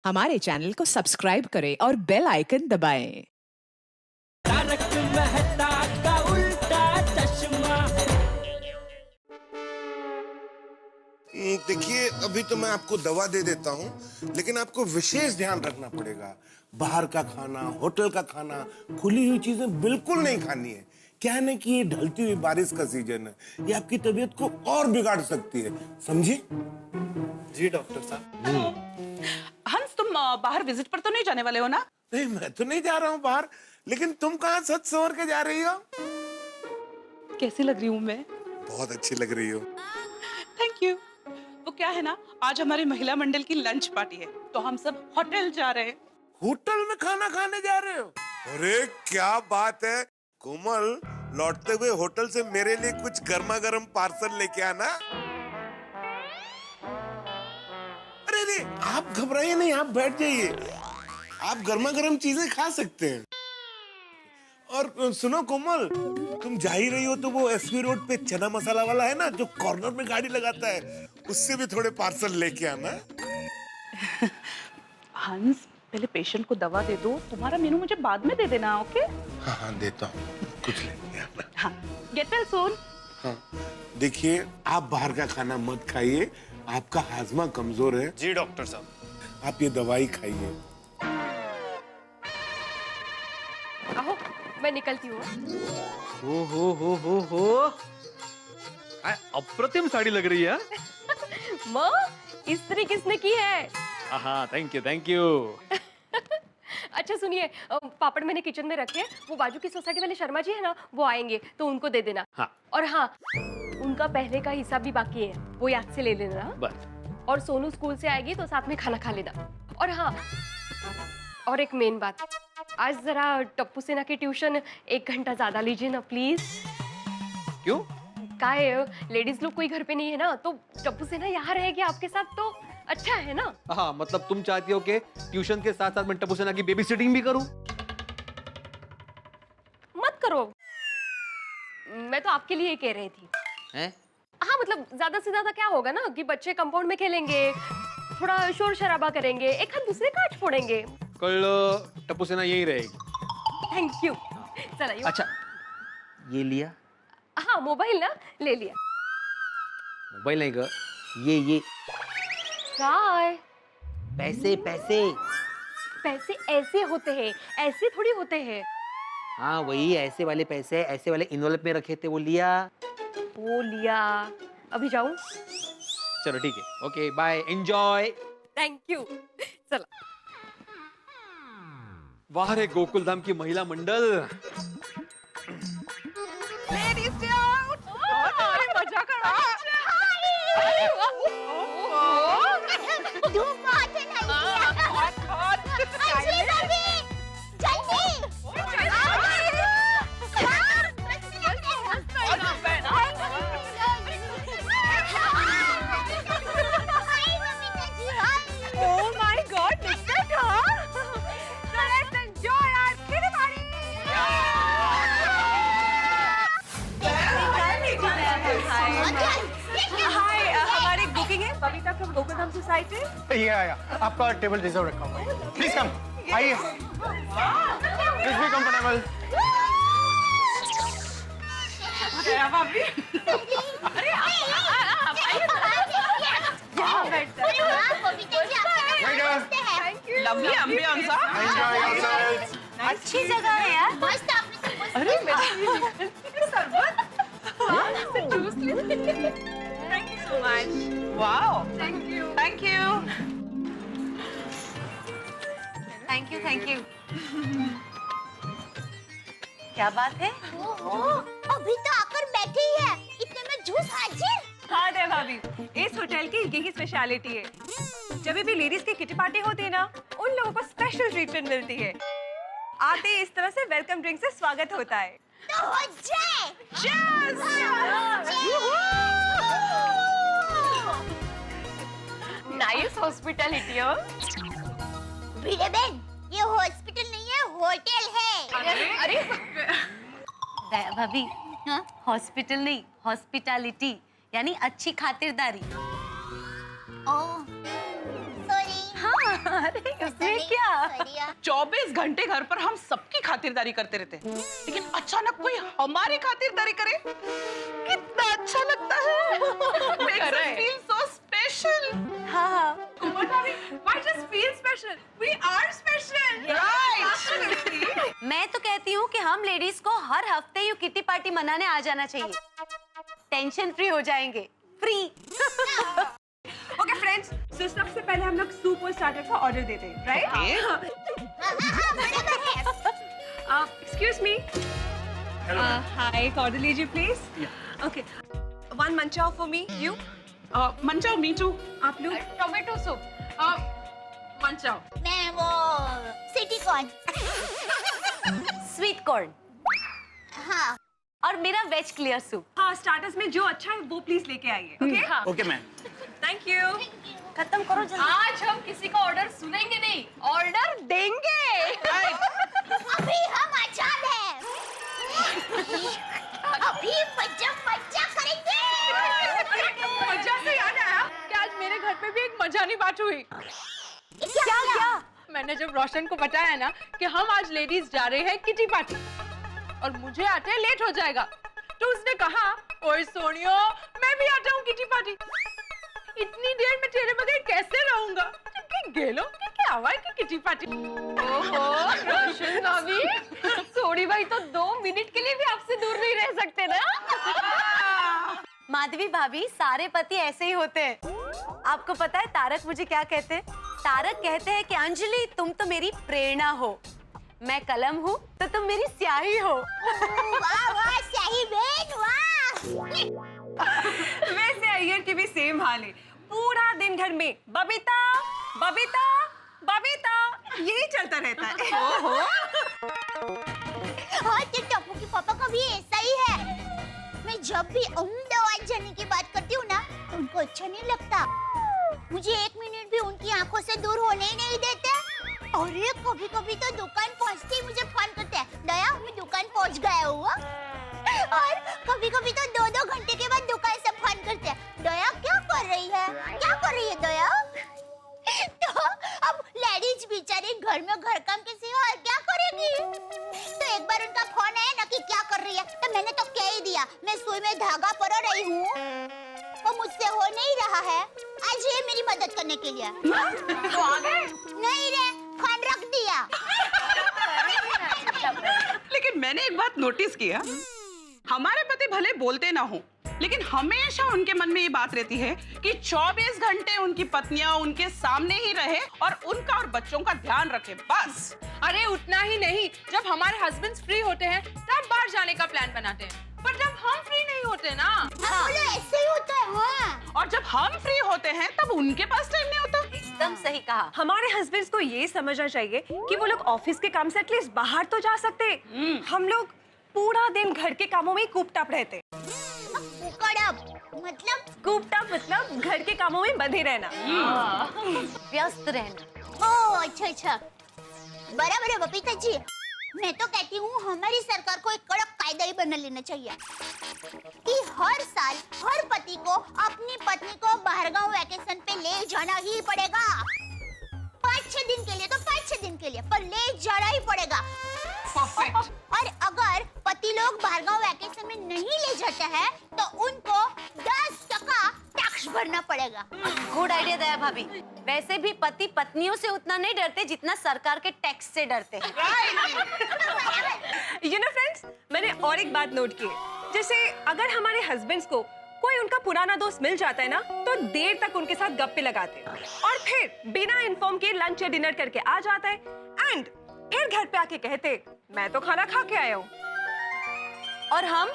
हमारे चैनल को सब्सक्राइब करें और बेल आइकन दबाएं। तारक मेहता का उल्टा चश्मा। देखिए, अभी तो मैं आपको दवा दे देता हूँ, लेकिन आपको विशेष ध्यान रखना पड़ेगा। बाहर का खाना, होटल का खाना, खुली हुई चीजें बिल्कुल नहीं खानी है। क्या है ना कि ये ढलती हुई बारिश का सीजन है, ये आपकी तबीयत को और बिगाड़ सकती है, समझे? जी डॉक्टर साहब। हंस, तुम बाहर विजिट पर तो नहीं जाने वाले हो ना? नहीं, मैं तो नहीं जा रहा हूँ बाहर, लेकिन तुम कहाँ सच संवर के जा रही हो? कैसी लग रही हूँ मैं? बहुत अच्छी लग रही हो। Thank you. वो क्या है ना, आज हमारी महिला मंडल की लंच पार्टी है, तो हम सब होटल जा रहे हैं। होटल में खाना खाने जा रहे हो? अरे क्या बात है कोमल, लौटते हुए होटल से मेरे लिए कुछ गर्मा गर्म पार्सल लेके आना। अरे नहीं, आप घबराइए नहीं, आप बैठ जाइए, आप गर्मा गर्म चीजें खा सकते हैं। और सुनो कोमल, तुम जा ही रही हो तो वो एसवी रोड पे चना मसाला वाला है ना, जो कॉर्नर में गाड़ी लगाता है, उससे भी थोड़े पार्सल लेके आना। हंस, पहले पेशेंट को दवा दे दो, तुम्हारा मेनू मुझे बाद में दे देना, ओके? हाँ हाँ देता हूँ, कुछ लेके आना। हाँ, गेट वेल सून। हाँ, देखिए आप बाहर का खाना मत खाइए, आपका हाजमा कमजोर है। जी डॉक्टर साहब। आप ये दवाई खाइए। आओ, मैं निकलती हूँ। हो अप्रतिम साड़ी लग रही है। माँ, इस्त्री किसने की है? हाँ, थैंक यू। अच्छा सुनिए, पापड़ मैंने किचन में रखे, वो बाजू की सोसाइटी वाले शर्मा जी है ना, वो आएंगे तो उनको दे देना। हाँ। और हाँ, उनका पहले का हिसाब भी बाकी है, वो याद से ले लेना। बस। और सोनू स्कूल से आएगी तो साथ में खाना खा लेना। और हाँ, और एक मेन बात, आज जरा टप्पू सेना की ट्यूशन 1 घंटा ज्यादा लीजिए ना प्लीज। क्यों? क्या है, लेडीज लोग कोई घर पे नहीं है ना, तो टप्पू सेना यहाँ रहेगी आपके साथ तो अच्छा है ना? हाँ, मतलब तुम चाहती हो कि ट्यूशन के साथ साथ मैं टप्पू सेना की बेबी सिटिंग भी करूं? मत करो, मैं तो आपके लिए ही कह रही थी। हैं? हाँ, मतलब ज्यादा से ज्यादा क्या होगा ना कि बच्चे कंपाउंड में खेलेंगे, थोड़ा शोर शराबा करेंगे, एक हाथ दूसरे का फोड़ेंगे। कल टप्पू सेना यही रहेगी। Thank you. चला यू। अच्छा, ये लिया? हाँ, मोबाइल ना ले लिया। मोबाइल नहीं ग, ये काय? पैसे। पैसे ऐसे होते हैं, ऐसे थोड़ी होते हैं। हाँ, वही ऐसे वाले पैसे, ऐसे वाले इन्वेलप में रखे थे, वो लिया। वो लिया। अभी जाऊं? चलो ठीक है, okay bye, enjoy. Thank you. चला। वाह रे गोकुल धाम की महिला मंडल। Ladies day out. मजा करो। धूप बहुत है Oh my God, Mr. Khan. So let's enjoy our kitty party. Hi, हमारी बुकिंग है बबीता फ्रॉम गोकुल धाम सोसाइटी। ये आया, आपका टेबल रिजर्व रखा हुआ है। प्लीज कम, आइए। Please be comfortable. भाभी। अरे आप आइए यहाँ बैठते हैं। Lovely ambience. Enjoy yourself. अच्छी जगह है यार, मस्त आपने। अरे मेरे शरबत। जूस ले। Thank you so much. Wow. Thank you. क्या बात है? अभी तो आकर बैठी ही है, इतने में जूस हाजिर। हाँ दे भाभी, इस होटल की यही स्पेशलिटी है। जब भी लेडीज की किटी पार्टी होती है ना, उन लोगों को स्पेशल ट्रीटमेंट मिलती है। आते ही इस तरह से वेलकम ड्रिंक से स्वागत होता है। तो हो जाए। Nice hospitality. वीरे बहन, ये हॉस्पिटल नहीं है, होटल है। अरे भाभी, हॉस्पिटल नहीं, हॉस्पिटैलिटी यानी अच्छी खातिरदारी। ओह, सॉरी। हाँ अरे उसमें क्या? 24 घंटे घर पर हम सबकी खातिरदारी करते रहते हैं, लेकिन अचानक कोई हमारी खातिरदारी करे, कितना अच्छा लगता है। Makes us feel so special. हाँ। Why just feel special? We are special. Right. मैं तो कहती हूँ कि हम लेडीज को हर हफ्ते यूं किटी पार्टी मनाने आ जाना चाहिए। टेंशन फ्री हो जाएंगे। फ्री। Okay friends, so सबसे पहले हम लोग सूप और स्टार्टर का ऑर्डर देते हैं, right? Excuse me. Hi, order लीजिए please. Okay. One manchao for me. You? Manchow, me too. आप लोग? Tomato soup. मंचाओ। मैं वो सिटी कॉर्न, स्वीट कॉर्न, हाँ, और मेरा वेज क्लियर सूप। हाँ, स्टार्टर्स में जो अच्छा है वो प्लीज लेके आइए, ओके? हाँ। Okay ma'am. Thank you. खत्म करो जल्दी। आज हम किसी का ऑर्डर सुनेंगे नहीं, ऑर्डर देंगे। अभी हम आजाद हैं। अभी मजा करेंगे। मजा से याद आया कि आज मेरे घर पे भी एक मजानी बात हुई। क्या? मैंने जब रोशन को बताया ना कि हम आज लेडीज जा रहे हैं किटी पार्टी और मुझे आते लेट हो जाएगा, तो उसने कहा, ओए सोनियो, मैं भी आता हूँ किटी पार्टी। इतनी देर में तेरे बगैर कैसे रहूंगा? गेलो क्या हुआ कि किटी पार्टी? ओहो रोशन भाभी, सोनी भाई तो 2 मिनट के लिए भी आपसे दूर नहीं रह सकते ना। माधवी भाभी, सारे पति ऐसे ही होते हैं। आपको पता है तारक मुझे क्या कहते हैं? तारक कहते हैं कि अंजलि तुम तो मेरी प्रेरणा हो, मैं कलम हूँ तो तुम मेरी स्याही हो। वाह वाह स्याही बहन वाह। वैसे अय्यर की भी सेम हाल है। पूरा दिन घर में बबीता बबीता बबीता यही चलता रहता है। ओहो। हाँ, तो टप्पू की पापा का भी ऐसा ही है। मैं जब भी अहमदाबाद जाने की बात करती हूँ ना, तो उनको अच्छा नहीं लगता। मुझे 1 मिनट भी उनकी आंखों से दूर होने ही नहीं देते। अरे कभी कभी तो दुकान पहुँचते ही मुझे फोन करते हैं, दया मैं दुकान पहुँच गया हूँ। और कभी कभी तो 2-2 घंटे के बाद दुकान से फोन करते हैं, दया क्या कर रही है? क्या कर रही है दया? तो अब लेडीज बेचारी घर में घर काम के सिवा और क्या करेगी? तो एक बार उनका फोन आया ना कि क्या कर रही है, तो मैंने तो कह ही दिया, मैं सुई में धागा परो रही हूँ, वो मुझसे हो नहीं रहा है, आज ये मेरी मदद करने के लिए। तो आ गए? नहीं रे, फोन रख दिया। लेकिन मैंने एक बात नोटिस किया, हमारे पति भले बोलते ना हो, लेकिन हमेशा उनके मन में ये बात रहती है कि 24 घंटे उनकी पत्नियां उनके सामने ही रहे और उनका और बच्चों का ध्यान रखे, बस। अरे उतना ही नहीं, जब हमारे हस्बैंड्स फ्री होते हैं तब बाहर जाने का प्लान बनाते हैं, पर जब हम फ्री नहीं होते ना, हाँ, ऐसे ही होता है। हाँ। और जब हम फ्री होते हैं तब उनके पास टाइम नहीं होता। एकदम सही कहा। हमारे हस्बैंड्स को ये समझना चाहिए कि वो लोग ऑफिस के काम से एटलीस्ट बाहर तो जा सकते। हम लोग पूरा दिन घर के कामों में कूप्ड अप रहते। कूप्ड अप मतलब घर के कामों में बंधे रहना, व्यस्त रहना। ओह अच्छा, बराबर है बबीता जी। मैं तो कहती हूँ हमारी सरकार को एक कड़क कायदा ही बना लेना चाहिए कि हर साल हर पति को अपनी पत्नी को बाहरगांव वैकेशन पे ले जाना ही पड़ेगा। 5-6 दिन के लिए तो 5-6 दिन के लिए, पर ले जाना ही पड़ेगा। और अगर पति लोग बाहरगांव वैकेशन में नहीं ले जाते हैं तो उनको 10% टैक्स भरना पड़ेगा। गुड आइडिया दया भाभी। वैसे भी पति पत्नियों से उतना नहीं डरते जितना सरकार के टैक्स से डरते हैं। You know फ्रेंड्स, मैंने और एक बात नोट की है, जैसे अगर हमारे हस्बैंड्स को कोई उनका पुराना दोस्त मिल जाता है ना, तो देर तक उनके साथ गप्पे लगाते हैं और फिर बिना इन्फॉर्म के लंच या डिनर करके आ जाता है एंड फिर घर पे आके कहते, मैं तो खाना खा के आया हूँ। और हम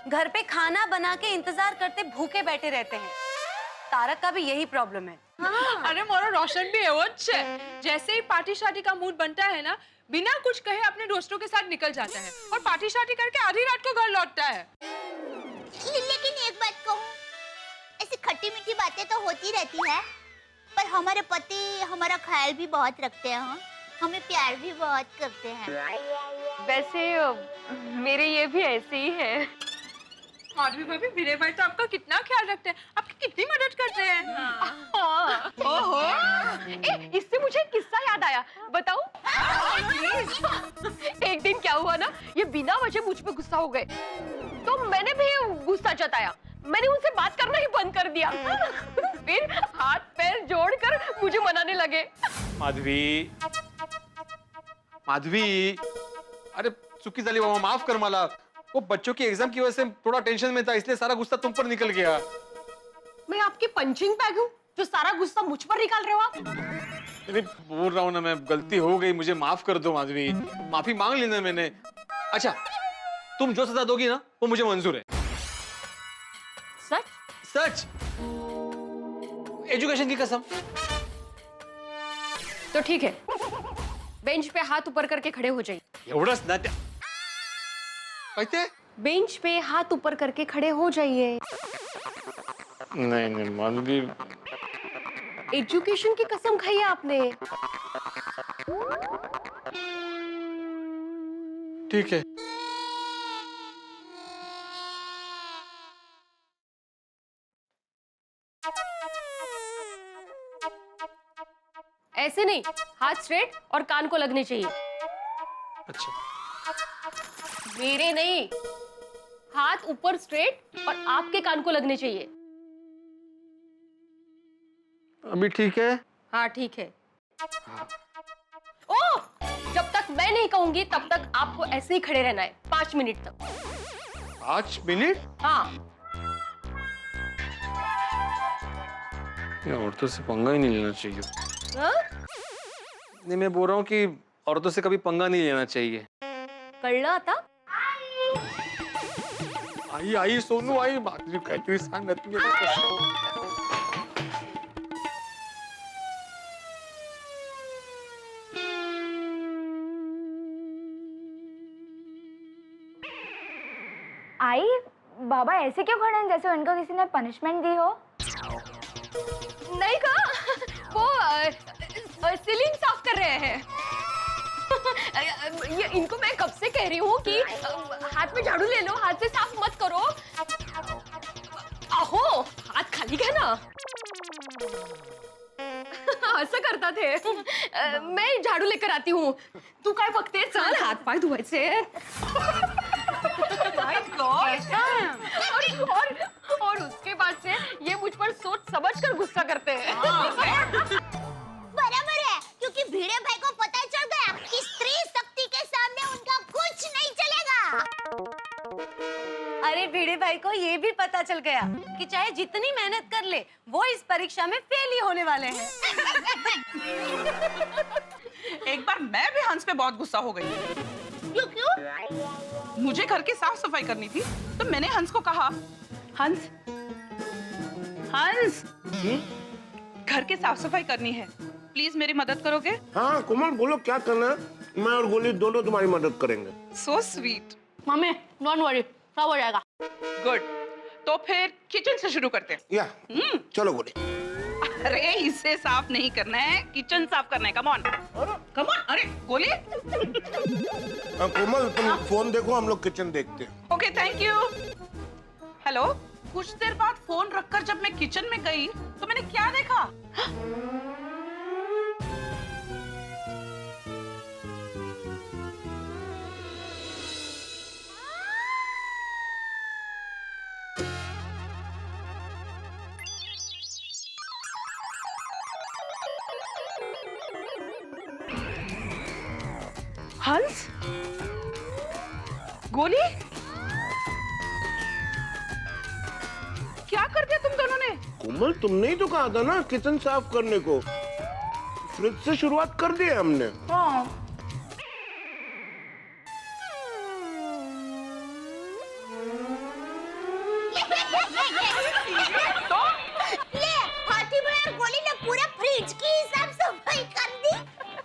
घर पे खाना बना के इंतजार करते भूखे बैठे रहते हैं। तारक का भी यही प्रॉब्लम है। हाँ। अरे मोरा रोशन भी है वो अच्छे, जैसे ही पार्टी शादी का मूड बनता है ना, बिना कुछ कहे अपने दोस्तों के साथ निकल जाता है और पार्टी शादी करके आधी रात को घर लौटता है। लेकिन एक बात कहूँ, ऐसी खट्टी मीठी बातें तो होती रहती है, पर हमारे पति हमारा ख्याल भी बहुत रखते हैं। हाँ? हमें प्यार भी बहुत करते हैं। वैसे मेरे ये भी ऐसे ही है। माधवी भाभी, भिड़े भाई तो आपका कितना ख्याल रखते हैं, आपकी कितनी मदद करते हैं। हाँ। ओहो, इससे मुझे एक किस्सा याद आया, बताऊं? एक दिन क्या हुआ ना, ये बिना वजह मुझ पे गुस्सा हो गए, तो मैंने भी गुस्सा जताया, मैंने उनसे बात करना ही बंद कर दिया। फिर हाथ पैर जोड़कर मुझे मनाने लगे। माधवी, माधवी, अरे चुकी झाली बाबा, माफ कर मला। वो बच्चों की एग्जाम की वजह से थोड़ा टेंशन में था, इसलिए सारा गुस्सा तुम पर निकल गया। मैं आपकी पंचिंग बैग हूँ जो सारा गुस्सा मुझ पर निकाल रहे हो आप? अरे बोल रहा हूँ ना मैं, गलती हो गई, मुझे माफ कर दो माधवी, माफी मांग लेना मैंने। अच्छा, तुम जो सजा दोगी ना वो मुझे मंजूर है। सच? सच, एजुकेशन की कसम। तो ठीक है, बेंच पे हाथ ऊपर करके खड़े हो जाइए। एवढंच ना त्या कहते? बेंच पे हाथ ऊपर करके खड़े हो जाइए। नहीं नहीं माधवी, एजुकेशन की कसम खाई है आपने। ठीक है। ऐसे नहीं, हाथ स्ट्रेट और कान को लगने चाहिए। अच्छा, मेरे नहीं, हाथ ऊपर स्ट्रेट और आपके कान को लगने चाहिए। अभी ठीक है? हाँ ठीक है। ओ, जब तक मैं नहीं कहूंगी तब तक आपको ऐसे ही खड़े रहना है 5 मिनट तक। 5 मिनट? हाँ। ये औरतों से पंगा ही नहीं लेना चाहिए। हाँ? नहीं, मैं बोल रहा हूँ कि औरतों से कभी पंगा नहीं लेना चाहिए। कळलं आता? आई आई सोनू आई, माधवी काहीतरी सांग ना तुम्ही आता कसं? आई, बाबा ऐसे क्यों खड़े हैं जैसे उनको किसी ने पनिशमेंट दी हो? नहीं कहा, वो सीलिंग साफ कर रहे हैं। ये इनको मैं कब से कह रही हूँ कि हाथ में झाड़ू ले लो, हाथ से साफ मत करो। आहो, हाथ खाली है ना। असं करतात हे। मैं झाड़ू लेकर आती हूँ, तू काय बघते? चल हाथ पाय धुवायचे। और उसके बाद से ये मुझ पर सोच समझकर गुस्सा करते हैं। बराबर है, क्योंकि भिड़े भाई को पता चल गया कि स्त्री शक्ति के सामने उनका कुछ नहीं चलेगा। अरे भिड़े भाई को ये भी पता चल गया कि चाहे जितनी मेहनत कर ले, वो इस परीक्षा में फेल ही होने वाले हैं। एक बार मैं भी हंस पे बहुत गुस्सा हो गई। क्यों? मुझे घर की साफ सफाई करनी थी, तो मैंने हंस को कहा, हंस हंस, घर की साफ सफाई करनी है, प्लीज मेरी मदद करोगे? हाँ कोमल बोलो क्या करना है, मैं और गोली दोनों तुम्हारी मदद करेंगे। So sweet. Mummy don't worry, सब हो जाएगा। गुड, तो फिर किचन से शुरू करते हैं। या चलो गोली। अरे इसे साफ नहीं करना है, किचन साफ करना है। Come on come on. अरे गोली। कोमल तुम फोन देखो, हम लोग किचन देखते हैं। Okay thank you. हेलो, कुछ देर बाद फोन रखकर जब मैं किचन में गई तो मैंने क्या देखा? हंस, गोली, क्या कर दिया तुम दोनों ने? कोमल तुमने ही तो कहा था ना किचन साफ करने को, फ्रिज से शुरुआत कर दी है हमने। हाँ। तो ले, हाथी भाई और गोली ने पूरा फ्रिज की साफ सफाई कर दी।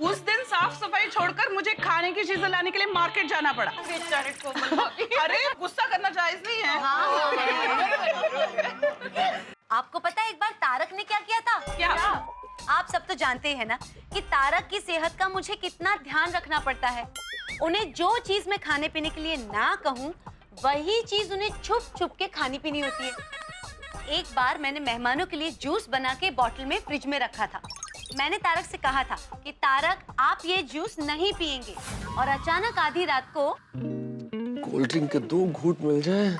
उस दिन साफ सफाई छोड़कर मुझे खाने की चीजें लाने के लिए मार्केट जाना पड़ा। बेचारे कोमल भाभी। अरे गुस्सा करना जायज नहीं है। आपको पता है एक बार तारक ने क्या किया था? क्या? आप सब तो जानते हैं ना कि तारक की सेहत का मुझे कितना ध्यान रखना पड़ता है। उन्हें जो चीज मैं खाने पीने के लिए ना कहूँ वही चीज उन्हें छुप छुप के खानी पीनी होती है। एक बार मैंने मेहमानों के लिए जूस बना के बॉटल में फ्रिज में रखा था। मैंने तारक से कहा था कि तारक आप ये जूस नहीं पिएंगे, और अचानक आधी रात को कोल्ड ड्रिंक के 2 घूंट मिल जाए।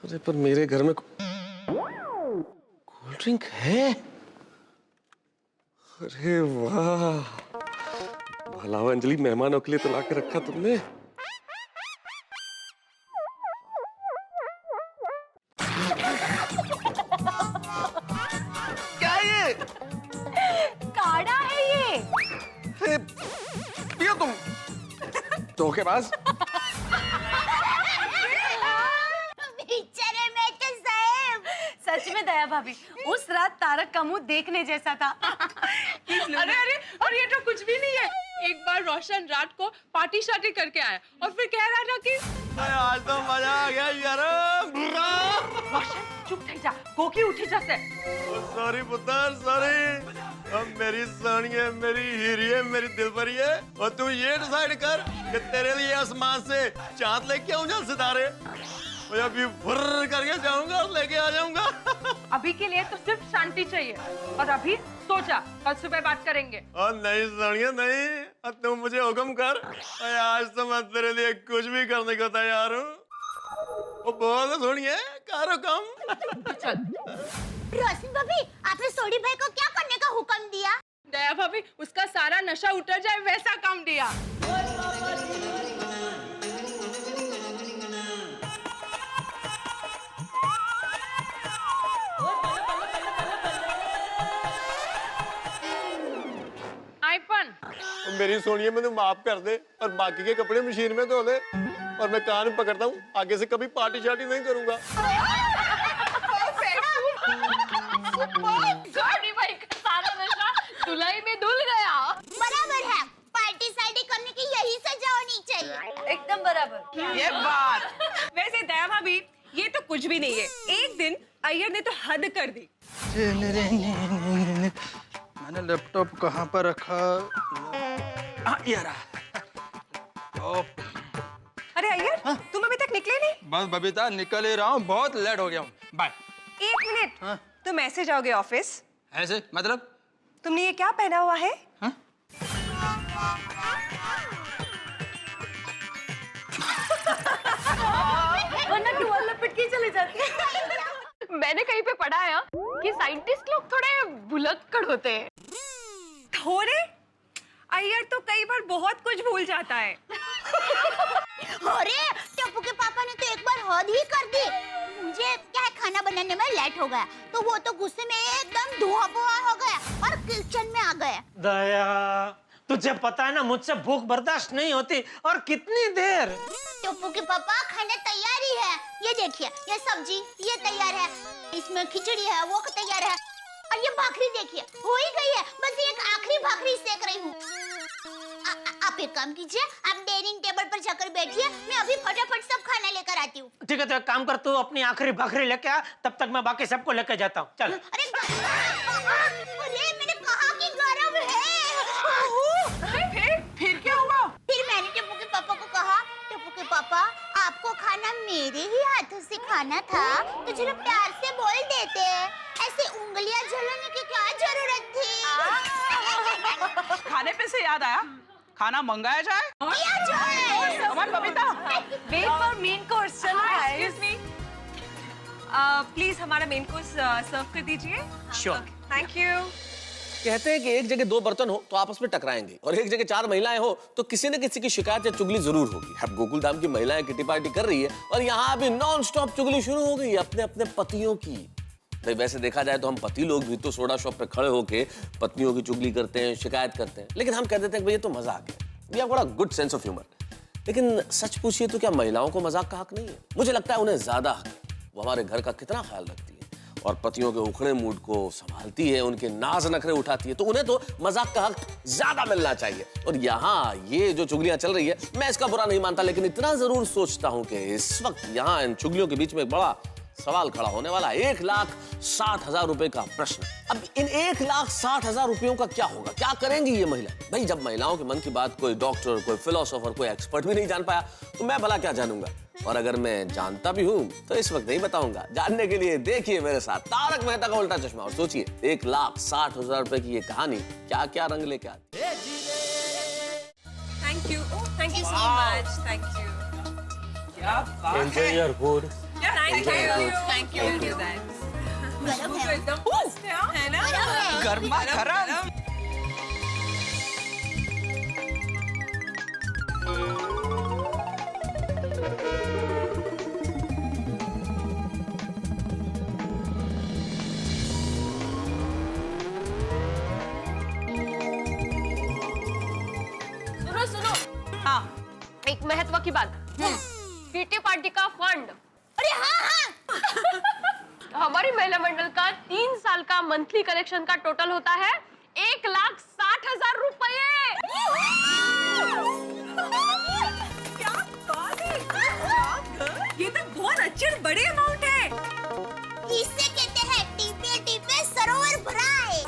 अरे पर मेरे घर में कोल्ड ड्रिंक है। अरे वाह, भला अंजलि, मेहमानों के लिए तो लाके रखा तुमने। क्या ये? काढ़ा है ये। पियो तुम धोखेबाज। सच में दया भाभी, उस रात तारक का मुंह देखने जैसा था। अरे अरे, और ये तो कुछ भी नहीं है। एक बार रोशन रात को पार्टी शार्टी करके आया और फिर कह रहा था कि आज तो मजा आ गया यार। रोशन चुप थे जा, गोकी उठी जैसे। सॉरी पुत्र, सॉरी। अब मेरी सोनी है, मेरी हीरी है, मेरी दिलपरी है, और तू ये डिसाइड कर कि तेरे लिए आसमान से चांद लेके आऊं या सितारे। मैं अभी फुर्र करके जाऊंगा और लेके आ जाऊंगा। अभी के लिए तो सिर्फ शांति चाहिए, और अभी सो जा, कल सुबह बात करेंगे। और नहीं सोनिया, नहीं, अब तुम मुझे हुक्म कर। आज तो मैं तेरे लिए कुछ भी करने को तैयार हूँ। वो बोल सोनिया, करो कम। रोशन भाभी, आपने सोडी भाई को क्या करने का हुक्म दिया? दया भाभी, उसका सारा नशा उतर जाए वैसा काम दिया। मेरी सोनिया, मुझे माफ कर दे और बाकी के कपड़े मशीन में धो दे, और मैं कान पकड़ता हूँ, आगे से कभी पार्टी शार्टी नहीं करूंगा। भाई का सारा नशा धुलाई में धुल गया। बराबर है, पार्टी शार्टी करने की यही सजा होनी चाहिए। एकदम बराबर। ये बात। वैसे दया भाभी, ये तो कुछ भी नहीं है। एक दिन अय्यर ने तो हद कर दी। मैंने लैपटॉप कहाँ पर रखा? ये रहा। अरे अय्यर, तुम अभी तक निकले नहीं? बस बबीता, निकल ही रहा हूँ, बहुत लेट हो गया हूँ। बाय। 1 मिनट। तुम ऐसे जाओगे ऑफिस? ऐसे मतलब? तुमने ये क्या पहना हुआ है? वरना टुवाल लपेट के चले जाते। मैंने कहीं पे पढ़ा है कि साइंटिस्ट लोग थोड़े भुलक्कड़ होते हैं। थोड़े? अय्यर तो कई बार बहुत कुछ भूल जाता है। अरे टप्पू के पापा ने तो एक बार हद ही कर दी। मुझे क्या है, खाना बनाने में लेट हो गया, तो वो तो गुस्से में एकदम धुआं हो गया और किचन में आ गया। दया, तुझे पता है ना, मुझसे भूख बर्दाश्त नहीं होती, और कितनी देर। टप्पू के पापा, खाना तैयार ही है। ये देखिए, ये सब्जी ये तैयार है, इसमें खिचड़ी है, वो तैयार है, और ये भाखरी देखिए हो ही गई है। बस एक आखिरी भाखरी सेक रही हूँ। आप एक काम कीजिए, आप डाइनिंग टेबल पर जाकर बैठिए, मैं अभी फटाफट सब खाना लेकर आती हूँ। ठीक है, तो एक काम कर, तू अपनी आखिरी भाखरी लेके आ, तब तक मैं बाकी सबको लेके जाता हूँ। चल। अरे मैंने कहा कि गरम है। फिर क्या हुआ? फिर मैंने टप्पू के पापा को कहा, टप्पू के पापा, आपको खाना मेरे ही हाथों से खाना था, तो चलो प्यार से बोल देते, ऐसे उंगलियां जलाने की क्या जरूरत थी? खाने पे से याद आया, खाना मंगाया जाए? Babita, wait for main course. चलो एक्सक्यूज मी, प्लीज हमारा मेन कोर्स सर्व कर दीजिए। श्योर। Thank you. कहते हैं कि एक जगह 2 बर्तन हो तो आपस में टकराएंगे, और एक जगह 4 महिलाएं हो तो किसी न किसी की शिकायत या चुगली जरूर होगी। अब गोकुलधाम की महिलाएं किटी पार्टी कर रही है, और यहाँ अभी नॉन स्टॉप चुगली शुरू हो गई अपने अपने पतियों की। भाई वैसे देखा जाए तो हम पति लोग भी तो सोडा शॉप पे खड़े होके पत्नियों की चुगली करते हैं, शिकायत करते हैं, लेकिन हम कह देते हैं भाई ये तो मजाक है, we have got a good sense of humour. लेकिन सच पूछिए तो क्या महिलाओं को मजाक का हक नहीं है? मुझे लगता है उन्हें ज्यादा हक है। वो हमारे घर का कितना ख्याल रखती है, और पतियों के उखड़े मूड को संभालती है, उनके नाज नखरे उठाती है, तो उन्हें तो मजाक का हक ज्यादा मिलना चाहिए। और यहाँ ये जो चुगलियां चल रही है, मैं इसका बुरा नहीं मानता, लेकिन इतना जरूर सोचता हूँ कि इस वक्त यहाँ इन चुगलियों के बीच में एक बड़ा सवाल खड़ा होने वाला है 1,60,000 रुपए का प्रश्न। अब इन 1,60,000 रुपयों का क्या होगा, क्या करेंगी ये महिला? भाई जब महिलाओं के मन की बात कोई डॉक्टर, कोई फिलोसोफर, कोई एक्सपर्ट भी नहीं जान पाया तो मैं भला क्या जानूंगा। और अगर मैं जानता भी हूं तो इस वक्त नहीं बताऊंगा। जानने के लिए देखिए मेरे साथ तारक मेहता का उल्टा चश्मा और सोचिए 1,60,000 रुपए की ये कहानी क्या क्या रंग लेके आती है। Thank you so much, thank you. Enjoy your food. Thank you गरम है। एकदम मस्त है ना, गर्मा गरम। सुनो हाँ, एक महत्व की बात। किटी पार्टी का फंड, अरे हाँ हमारी महिला मंडल का 3 साल का मंथली कलेक्शन का टोटल होता है 1,60,000 रुपए। क्या बात है, ये तो बहुत अच्छे बड़े अमाउंट है। इसे कहते हैं टीपे टीपे सरोवर भराए।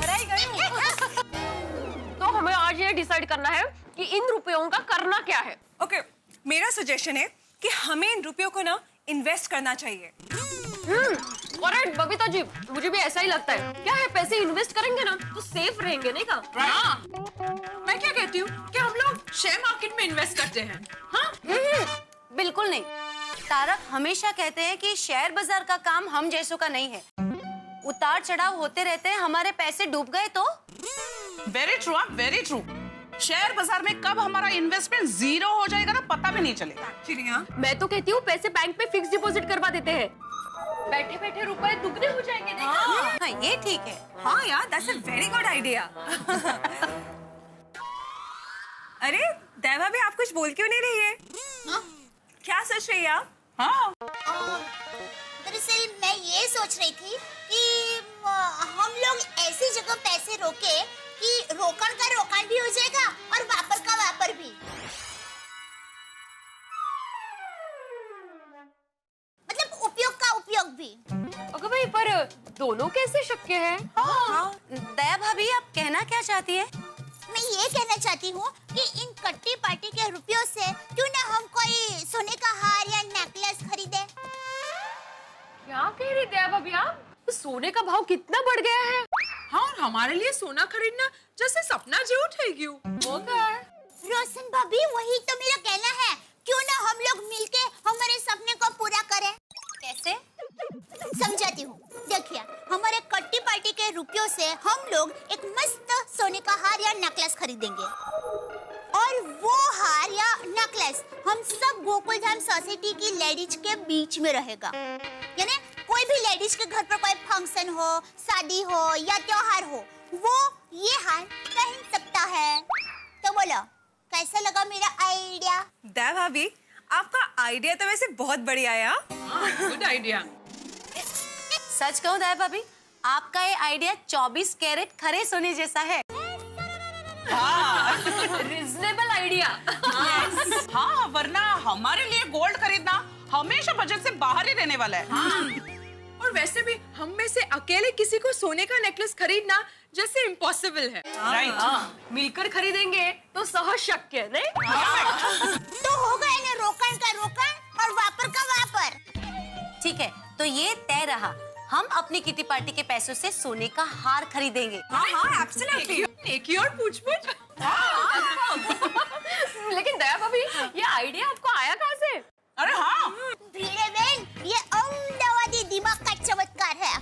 तो हमें आज ये डिसाइड करना है कि इन रुपयों का करना क्या है। ओके, मेरा सजेशन है कि हमें इन रुपयों को ना इन्वेस्ट करना चाहिए। ऑलराइट बबीता जी, मुझे भी ऐसा ही लगता है। क्या है, पैसे इन्वेस्ट करेंगे ना तो सेफ रहेंगे, नहीं का? मैं क्या कहती हूँ कि हम लोग शेयर मार्केट में इन्वेस्ट करते हैं। हाँ? बिल्कुल नहीं। तारक हमेशा कहते हैं कि शेयर बाजार का काम हम जैसों का नहीं है। उतार चढ़ाव होते रहते हैं, हमारे पैसे डूब गए तो? Very true, very true. Share बाजार में कब हमारा इन्वेस्टमेंट जीरो हो जाएगा ना पता भी नहीं चलेगा। मैं तो कहती हूँ पैसे बैंक पे फिक्स डिपॉजिट करवा देते हैं, बैठे बैठे रुपए दुगने हो जाएंगे। हाँ, ये ठीक है। हाँ यार, that's a very good idea. अरे देवा भी, आप कुछ बोल क्यों नहीं रही है? क्या सोच रही है आप? हाँ, दरअसल मैं ये सोच रही थी कि हम लोग ऐसी जगह पैसे रोके कि रोकड़ का रोकड़ भी हो जाएगा और वापर का वापर भी। मतलब उपयोग का उपयोग भी। अगर भाई पर दोनों कैसे शक्य है? हाँ। दया भाभी, आप कहना क्या चाहती है? मैं ये कहना चाहती हूँ कि इन कट्टी पार्टी के रुपयों से क्यों ना हम कोई सोने का हार या नेकलेस खरीदे। क्या कह रही दया भाभी आप? सोने का भाव कितना बढ़ गया है। हाँ, और हमारे लिए सोना खरीदना जैसे सपना झूठ है क्यों? वो क्या है? रोशन भाभी, वही तो मेरा कहना है। क्यों ना हम लोग मिलके हमारे सपने को पूरा करें। कैसे? समझाती हूँ। देखिए, हमारे कट्टी पार्टी के रुपयों से हम लोग एक मस्त सोने का हार या नेकलेस खरीदेंगे और वो हार या नेकलेस हम सब गोकुलधाम सोसाइटी की लेडीज के बीच में रहेगा। यानी कोई भी लेडीज के घर पर कोई फंक्शन हो, शादी हो या त्योहार हो, वो ये हार पहन सकता है। तो बोलो, कैसा लगा मेरा आइडिया? दया भाभी, आपका आइडिया तो वैसे बहुत बढ़िया है। Good idea. सच कहूँ दया भाभी, आपका ये आइडिया 24 कैरेट खरे सोने जैसा है। Reasonable idea. हाँ, वरना हमारे लिए गोल्ड खरीदना हमेशा बजट से बाहर ही रहने वाला है। और वैसे भी हम में से अकेले किसी को सोने का नेकलेस खरीदना जैसे इम्पॉसिबल है। राइट। मिलकर खरीदेंगे तो सहज शक्य, नहीं? तो हो गया ना रोकड़ का रोकड़ और वापर का वापर। ठीक है, तो ये तय रहा। हम अपनी किटी पार्टी के पैसों से सोने का हार खरीदेंगे। हाँ, एब्सोल्युटली। नेकी और पूछ-पूछ। लेकिन दया भाभी, ये आइडिया आपको आया कहाँ से? अरे हाँ, भीड़े बहन, ये अहमदाबादी दिमाग का चमत्कार है।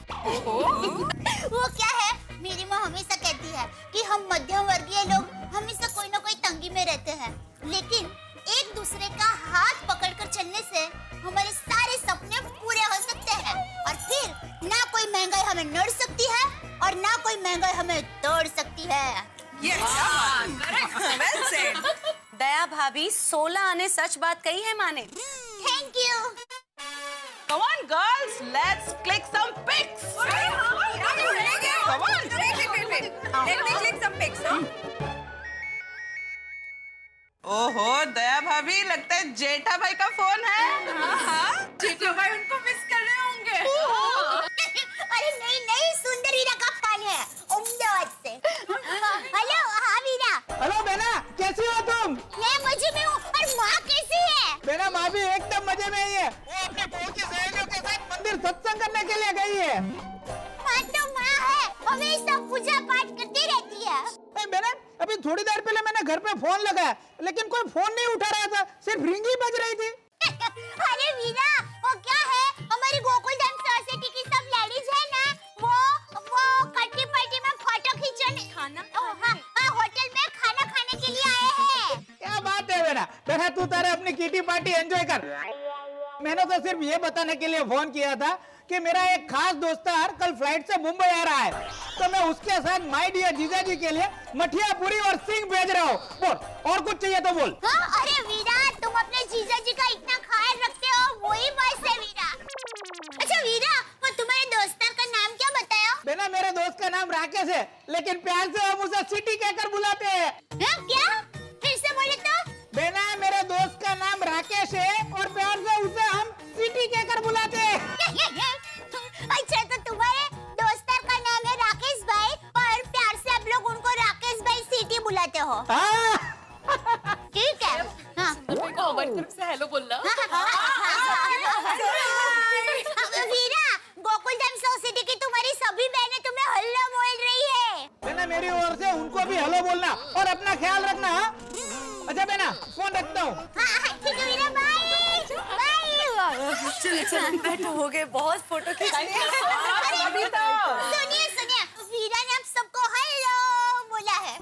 वो क्या है, मेरी माँ हमेशा कहती है कि हम मध्यम वर्गीय लोग हमेशा कोई ना कोई तंगी में रहते हैं, लेकिन एक दूसरे का हाथ पकड़कर चलने से हमारे सारे सपने पूरे हो सकते हैं और फिर ना कोई महंगाई हमें नड़ सकती है और ना कोई महंगाई हमें तोड़ सकती है। Well said. दया भाभी, 16 आने सच बात कही है माने। Thank you. come on girls, let's click some pics. Come on. Let me click some pics. ओहो दया भाभी, लगता है जेठा भाई का फोन है। जेठा भाई उनको मिस कर रहे होंगे। अरे नहीं, सुंदर वीरा का फैन है, अहमदाबाद से। हेलो, हाँ वीरा। हेलो बेना, कैसी हो तुम? मैं मजे में हूँ, और माँ कैसी है? बेना माँ भी एकदम मजे में ही है। वो अपने बहू की सहेलियों के साथ मंदिर सत्संग करने के लिए गई है। माँ तो माँ है, हमेशा पूजा पाठ करती रहती है। बेना, अभी थोड़ी देर पहले मैंने घर पे फोन लगाया, लेकिन कोई फोन नहीं उठा रहा था, सिर्फ रिंग ही बज रही थी। अरे वीरा, वो क्या है, हमारी गोकुल धाम सोसाइटी की सब लेडीज है ना, वो किटी पार्टी में फोटो खींचने होटल में खाना खाने के लिए आए हैं। क्या बात है बेना, तू तारे अपनी किटी पार्टी एंजॉय कर। मैंने तो सिर्फ ये बताने के लिए फोन किया था कि मेरा एक खास दोस्तार कल फ्लाइट से मुंबई आ रहा है, तो मैं उसके साथ माय डियर जीजा जी के लिए मठिया पूरी और सिंह भेज रहा हूँ। बोल, और कुछ चाहिए तो बोल। हाँ, अरे वीरा, तुम अपने जीजा जी का इतना ख्याल रखते हो, वही बस है वीरा। अच्छा वीरा, वो तुम्हारे दोस्तार का नाम क्या बताया? बेना, मेरे दोस्त का नाम राकेश है, लेकिन प्यार से हम उसे सिटी कहकर बुलाते हैं। क्या? फिर से बोले तो? बेना, मेरे दोस्त का नाम राकेश है और प्यार से उसे हम सिटी कहकर बुलाते हैं। अच्छा, तो तुम्हारे दोस्तार का नाम है राकेश भाई, और प्यार से आप लोग उनको राकेश भाई सिटी बुलाते हो? ठीक है। हाँ। को हमारी तरफ से हेलो बोलना। वीरा, गोकुल धाम सोसाइटी की तुम्हारी सभी बहनें तुम्हें हेलो बोल रही है। बेना, मेरी ओर से उनको भी हेलो बोलना और अपना ख्याल रखना। अच्छा बेना, फोन रखता हूँ। ठीक है वीरा, बाय। चलो बैठो, हो गए बहुत फोटो खींचने। सुनिए, वीरा ने आप सबको हेलो बोला है।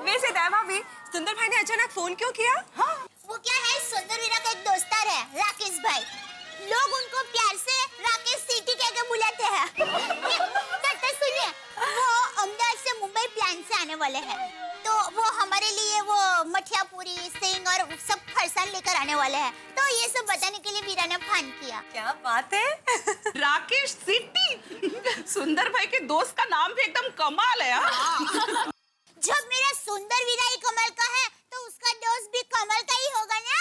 वैसे दया भी सुंदर भाई ने अचानक फोन क्यों किया? हाँ, वो क्या है, सुंदर वीरा का एक दोस्तार है राकेश भाई, लोग उनको प्यार से राकेश सिटी कह के बुलाते हैं। तो सुनिए, वो अहमदाबाद से मुंबई प्लान से आने वाले हैं, तो वो हमारे लिए वो मठिया पूरी सिंह और सब फरसान लेकर आने वाले हैं, तो ये सब बताने के लिए वीरा ने फोन किया। क्या बात है? राकेश सिटी, सुंदर भाई के दोस्त का नाम भी एकदम कमाल है। जब मेरा सुंदर वीरा ही कमाल का है, तो उसका दोस्त भी कमाल का ही होगा ना।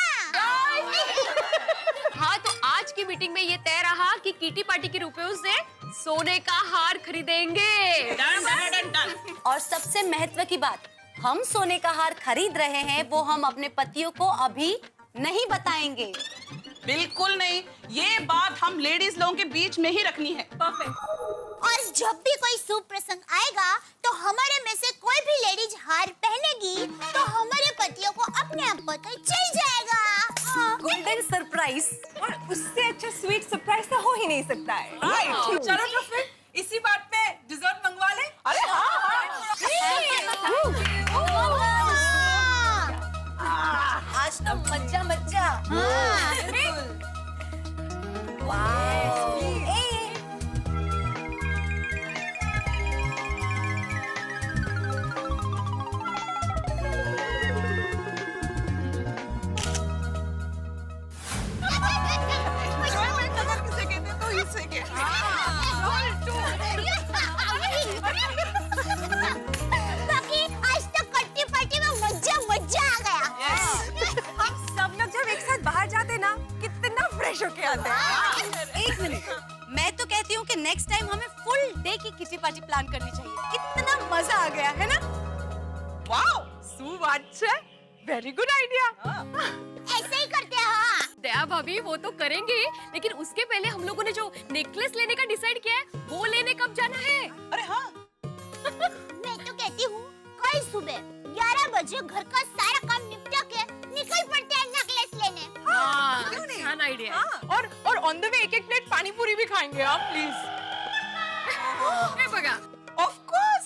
हाँ, तो आज की मीटिंग में ये तय रहा कि किटी पार्टी के रुपयों से सोने का हार खरीदेंगे। डन। और सबसे महत्व की बात, हम सोने का हार खरीद रहे हैं, वो हम अपने पतियों को अभी नहीं बताएंगे। बिल्कुल नहीं, ये बात हम लेडीज लोगों के बीच में ही रखनी है। और जब भी कोई शुभ प्रसंग आएगा, तो हमारे में से कोई भी लेडीज हार पहनेगी, तो हमारे पतियों को अपने आप पता चल जाएगा। गोल्डन सरप्राइज, और उससे अच्छा स्वीट सरप्राइज तो हो ही नहीं सकता है। चलो तो फिर इसी बात पे डिजर्ट मंगवा ले। अरे आज तो मज्जा। बाकी आज तो कट्टी पार्टी में मज्जा आ गया। हम सब लोग जब एक साथ बाहर जाते ना, कितना फ्रेश होके आते हैं। एक मिनट, मैं तो कहती हूँ कि नेक्स्ट टाइम हमें फुल डे की किटी पार्टी प्लान करनी चाहिए। कितना मजा आ गया है ना? वाओ, सुवाच्य, वेरी गुड आइडिया। ऐसे ही करते हैं। हाँ, दया भाभी वो तो करेंगे, लेकिन उसके पहले हम लोगों ने जो नेकलेस लेने का डिसाइड किया है, वो लेने कब जाना है? अरे हाँ, मैं तो कहती हूँ कल सुबह 11 बजे घर का सारा काम निपटा के निकल पड़ते हैं नेकलेस लेने। हाँ, अच्छा आइडिया। और ऑन द वे एक प्लेट पानी पूरी भी खाएंगे आप, प्लीज। Of course.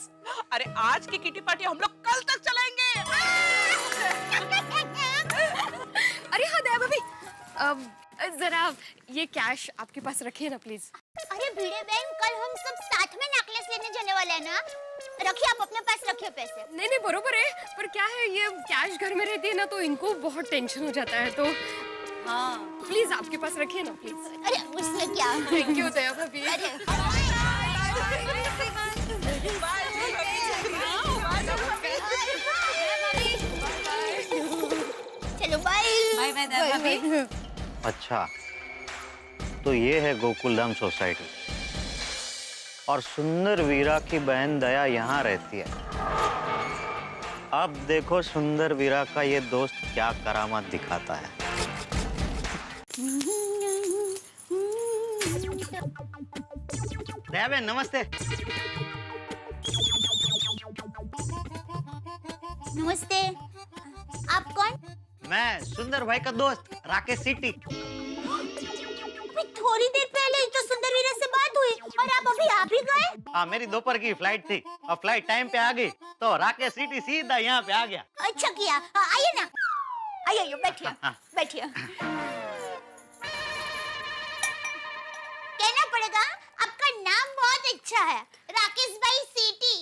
अरे आज की किटी पार्टी हम लोग कल तक चलाएंगे। अरे हाँ दया भाभी, जरा ये कैश आपके पास रखिए ना प्लीज। अरे भिड़े बहन, कल हम सब साथ में नेकलेस लेने जाने वाले हैं ना, रखिए, आप अपने पास रखिए पैसे। नहीं बरोबर है, पर क्या है ये कैश घर में रहती है ना, तो इनको बहुत टेंशन हो जाता है, तो हाँ प्लीज आपके पास रखिए ना प्लीज। अरे उसमें क्या। थैंक यू दया भाभी। चलो बाय। बाय दया भाभी। अच्छा, तो ये है गोकुलधाम सोसाइटी और सुंदर वीरा की बहन दया यहाँ रहती है। अब देखो सुंदर वीरा का ये दोस्त क्या करामात दिखाता है। दया बहन नमस्ते। नमस्ते। आप कौन? मैं सुंदर भाई का दोस्त राकेश सिटी। थोड़ी देर पहले ही तो सुंदर वीरा से बात हुई और आप अभी आ भी गए? हाँ मेरी दोपहर की फ्लाइट थी और फ्लाइट टाइम पे आ गई तो राकेश सिटी सीधा यहाँ पे आ गया। अच्छा किया। आइए ना, आइए बैठिए बैठिए। कहना पड़ेगा आपका नाम बहुत अच्छा है, राकेश भाई सिटी।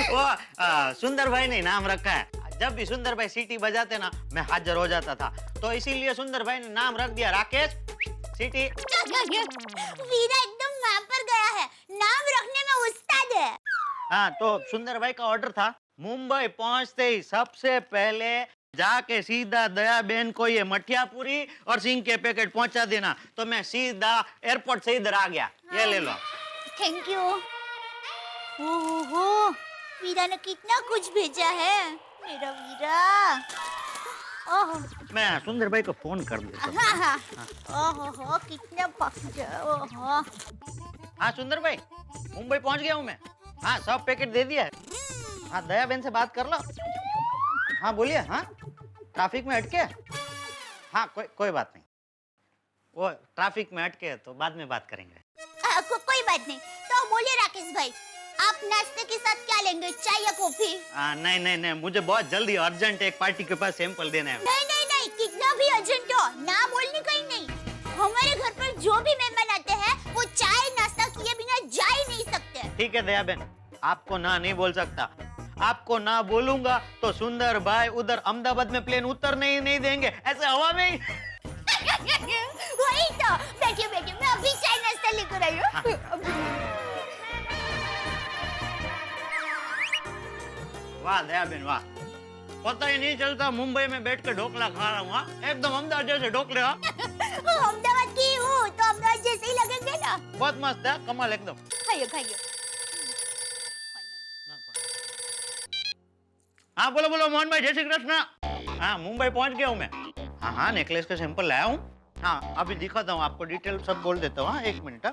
वो सुंदर भाई ने नाम रखा है। जब भी सुंदर भाई सीटी बजाते ना मैं हाजिर हो जाता था, तो इसीलिए सुंदर भाई ने नाम रख दिया राकेश सिटी। वीरा एकदम वहाँ पर गया है, नाम रखने में उस्ताद है। हाँ तो सुंदर भाई का ऑर्डर था मुंबई पहुंचते ही सबसे पहले जाके सीधा दया बहन को ये मठिया पूरी और सिंह के पैकेट पहुंचा देना। तो मैं सीधा एयरपोर्ट से इधर आ गया। ये ले लो। Thank you. ओहो, वीरा ने कितना कुछ भेजा है मेरा वीरा। ओह मैं सुंदर भाई को फोन कर देता हूँ। हाँ। ओहो कितना ओहो। हाँ सुंदर भाई मुंबई पहुंच गया हूँ मैं। हाँ सब पैकेट दे दिया है। हाँ दया बहन से बात कर लो। हाँ बोलिए। हाँ ट्रैफिक में अटके? हाँ कोई बात नहीं, वो ट्रैफिक में अटके तो बाद में बात करेंगे। कोई बात नहीं। तो बोलिए राकेश भाई, आप नाश्ते के साथ क्या लेंगे, चाय या कॉफी? नहीं मुझे बहुत जल्दी अर्जेंट एक पार्टी के पास सैंपल देना है। नहीं कितना भी अर्जेंट हो ना बोलने कहीं नहीं। हमारे घर पर जो भी मेहमान आते हैं वो चाय नाश्ता किए बिना जा ही नहीं सकते। ठीक है दया बहन, आपको ना नहीं बोल सकता। आपको ना बोलूंगा तो सुंदर भाई उधर अहमदाबाद में प्लेन उतरने ही नहीं देंगे, ऐसे हवा में ही। वही तो। बैठिए मैं अभी चाय नाश्ता लेकर आई हूँ। वाह दया बहन वाह, पता ही नहीं चलता मुंबई में बैठ के ढोकला खा रहा हूँ। एकदम अहमदाबाद जैसे ढोकले। अहमदाबाद की हूँ तो अहमदाबाद जैसे ही लगेंगे ना। बहुत मस्त है, कमाल एकदम। खाइए। हाँ बोलो मोहन भाई, जय श्री कृष्ण। हाँ मुंबई पहुंच गया हूँ मैं। हाँ नेकलेस का सैंपल लाया हूँ। हाँ अभी दिखाता हूँ आपको, डिटेल सब बोल देता हूँ। हाँ 1 मिनट।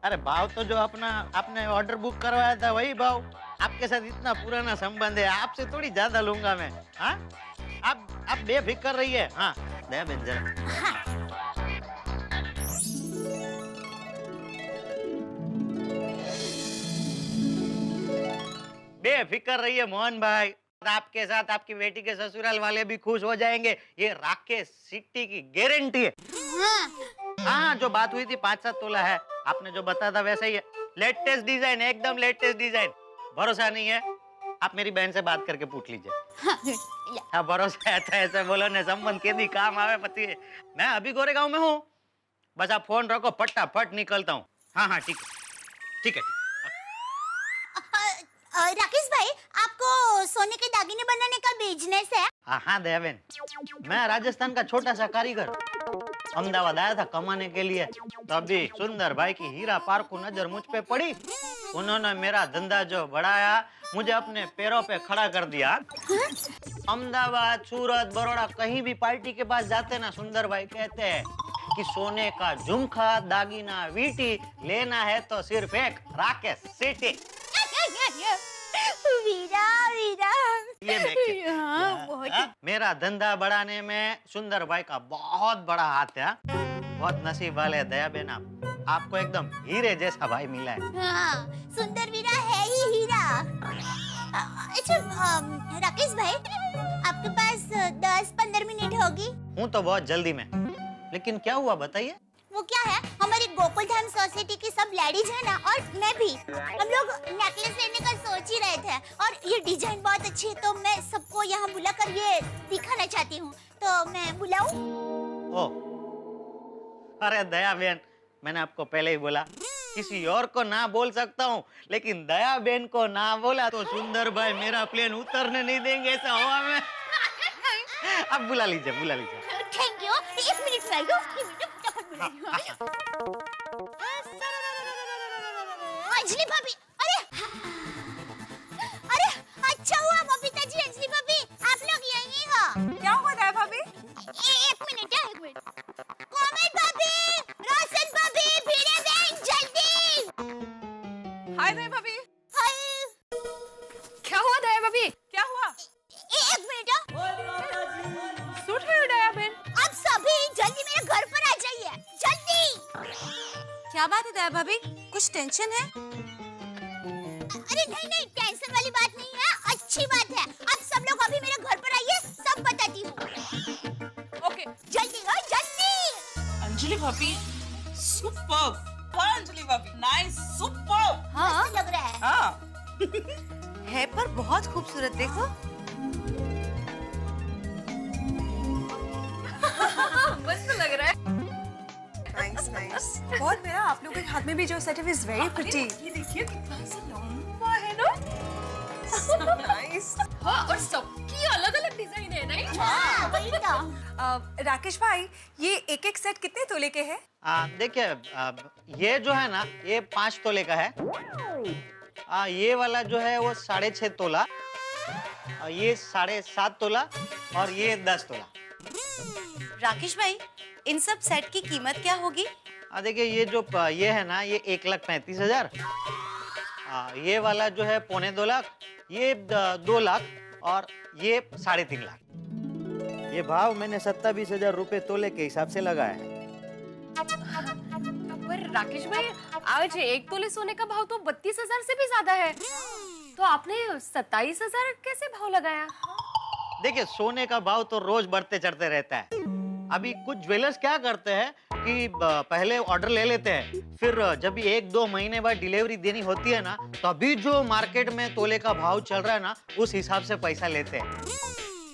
अरे भाव तो जो आपने ऑर्डर बुक करवाया था वही भाव। आपके साथ इतना पुराना संबंध है, आपसे थोड़ी ज्यादा लूंगा मैं। हाँ आप बेफिक्र रहिए। हाँ दया बहन जरा। बेफिक्र रहिए मोहन भाई, आपके साथ आपकी बेटी के ससुराल वाले भी खुश हो जाएंगे, ये राकेश सिटी की गारंटी है। हाँ जो बात हुई थी 5-7 तोला है, आपने जो बताया था वैसा ही है। लेटेस्ट डिजाइन, एकदम लेटेस्ट डिजाइन। भरोसा नहीं है आप मेरी बहन से बात करके पूछ लीजिए। हाँ भरोसा है तो ऐसे बोलो ने संबंध के दी काम आवे पति है। मैं अभी गोरेगांव में हूँ, बस आप फोन रखो, फटाफट निकलता हूँ। हाँ ठीक है। राकेश भाई, आपको सोने के दागिने बनाने का बिजनेस है? हाँ दया बहन, मैं राजस्थान का छोटा सा कारीगर अहमदाबाद आया था कमाने के लिए। तभी सुंदर भाई की हीरा पार्क को नजर मुझ पे पड़ी। उन्होंने मेरा धंधा जो बढ़ाया, मुझे अपने पैरों पे खड़ा कर दिया। अहमदाबाद, सूरत, बड़ौदा कहीं भी पार्टी के पास जाते ना, सुंदर भाई कहते हैं कि सोने का झुमका, दागिना, वीटी लेना है तो सिर्फ एक राकेश सिटी। वीरा ये देखिए। बहुत मेरा धंधा बढ़ाने में सुंदर भाई का बहुत बड़ा हाथ है। बहुत नसीब वाले दया बहन, आपको एकदम हीरे जैसा भाई मिला है। हाँ, सुंदर वीरा है ही हीरा। अच्छा राकेश भाई, आपके पास 10-15 मिनट होगी? हूँ तो बहुत जल्दी में, लेकिन क्या हुआ बताइए। वो क्या है, हमारी गोकुलधाम सोसाइटी की सब लेडीज है ना, और मैं भी, हम लोग नेकलेस लेने का सोच ही रहे थे। और ये डिजाइन बहुत अच्छी है तो मैं सबको यहाँ बुलाकर ये दिखाना चाहती हूँ, तो मैं बुलाऊं? ओ, अरे दया बहन, मैंने आपको पहले ही बोला किसी और को ना बोल सकता हूँ, लेकिन दया बहन को ना बोला तो सुंदर भाई मेरा प्लेन उतरने नहीं देंगे ऐसा हवा में। अब बुला लीजिए। Thank you. 1 मिनट में आइयो, 1 मिनट फटाफट अंजलि भाभी, अरे अरे अच्छा हुआ बबीता जी, अंजलि भाभी आप लोग यहीं हो। क्या हुआ दया भाभी? एक मिनट। कोमल भाभी, रोशन भाभी, भीड़े बहन जल्दी। हाय दया भाभी। हाय। क्या हुआ दया भाभी? क्या हुआ? एक मिनट। सूट है दया बहन। आप सभी जल्दी मेरे घर पर आ जाइए, जल्दी। क्या बात है दया भाभी, कुछ टेंशन है? अरे नहीं, टेंशन वाली बात नहीं है, अच्छी बात है। आप सब लोग अभी मेरे घर पर आइए, सब बताती हूँ। ओके, जल्दी जल्दी। अंजलि भाभी सुपर्ब। हाँ अंजलि भाभी, नाइस, सुपर्ब। हाँ लग रहा है। हाँ है पर बहुत खूबसूरत, देखो। मस्त लग रहा है। Nice nice. बहुत मेरा आप लोगों के हाथ में भी जो सेट है इज वेरी प्रिटी। ये देखिए कितना सा लंबा है ना। नाइस। हाँ, और सबकी अलग-अलग डिजाइन है, नहीं? हाँ, वही तो। राकेश भाई, ये एक एक सेट कितने तोले के हैं? देखिए, ये जो है ना, ये 5 तोले का है। ये वाला जो है वो 6.5 तोला, ये 7.5 तोला और ये 10 तोला। राकेश भाई, इन सब सेट की कीमत क्या होगी? देखिए, ये है ना, ये 1,35,000। ये वाला जो है 2.25 लाख, ये 2 लाख और ये 3.5 लाख। ये भाव मैंने 27,000 रुपए तोले के हिसाब से लगाया है। पर राकेश भाई, आज 1 तोले सोने का भाव तो 32,000 से भी ज्यादा है, तो आपने 27,000 कैसे भाव लगाया? देखिए, सोने का भाव तो रोज बढ़ते चढ़ते रहता है। अभी कुछ ज्वेलर्स क्या करते हैं कि पहले ऑर्डर ले लेते हैं, फिर जब 1-2 महीने बाद डिलीवरी देनी होती है ना, तभी जो मार्केट में तोले का भाव चल रहा है ना, उस हिसाब से पैसा लेते हैं।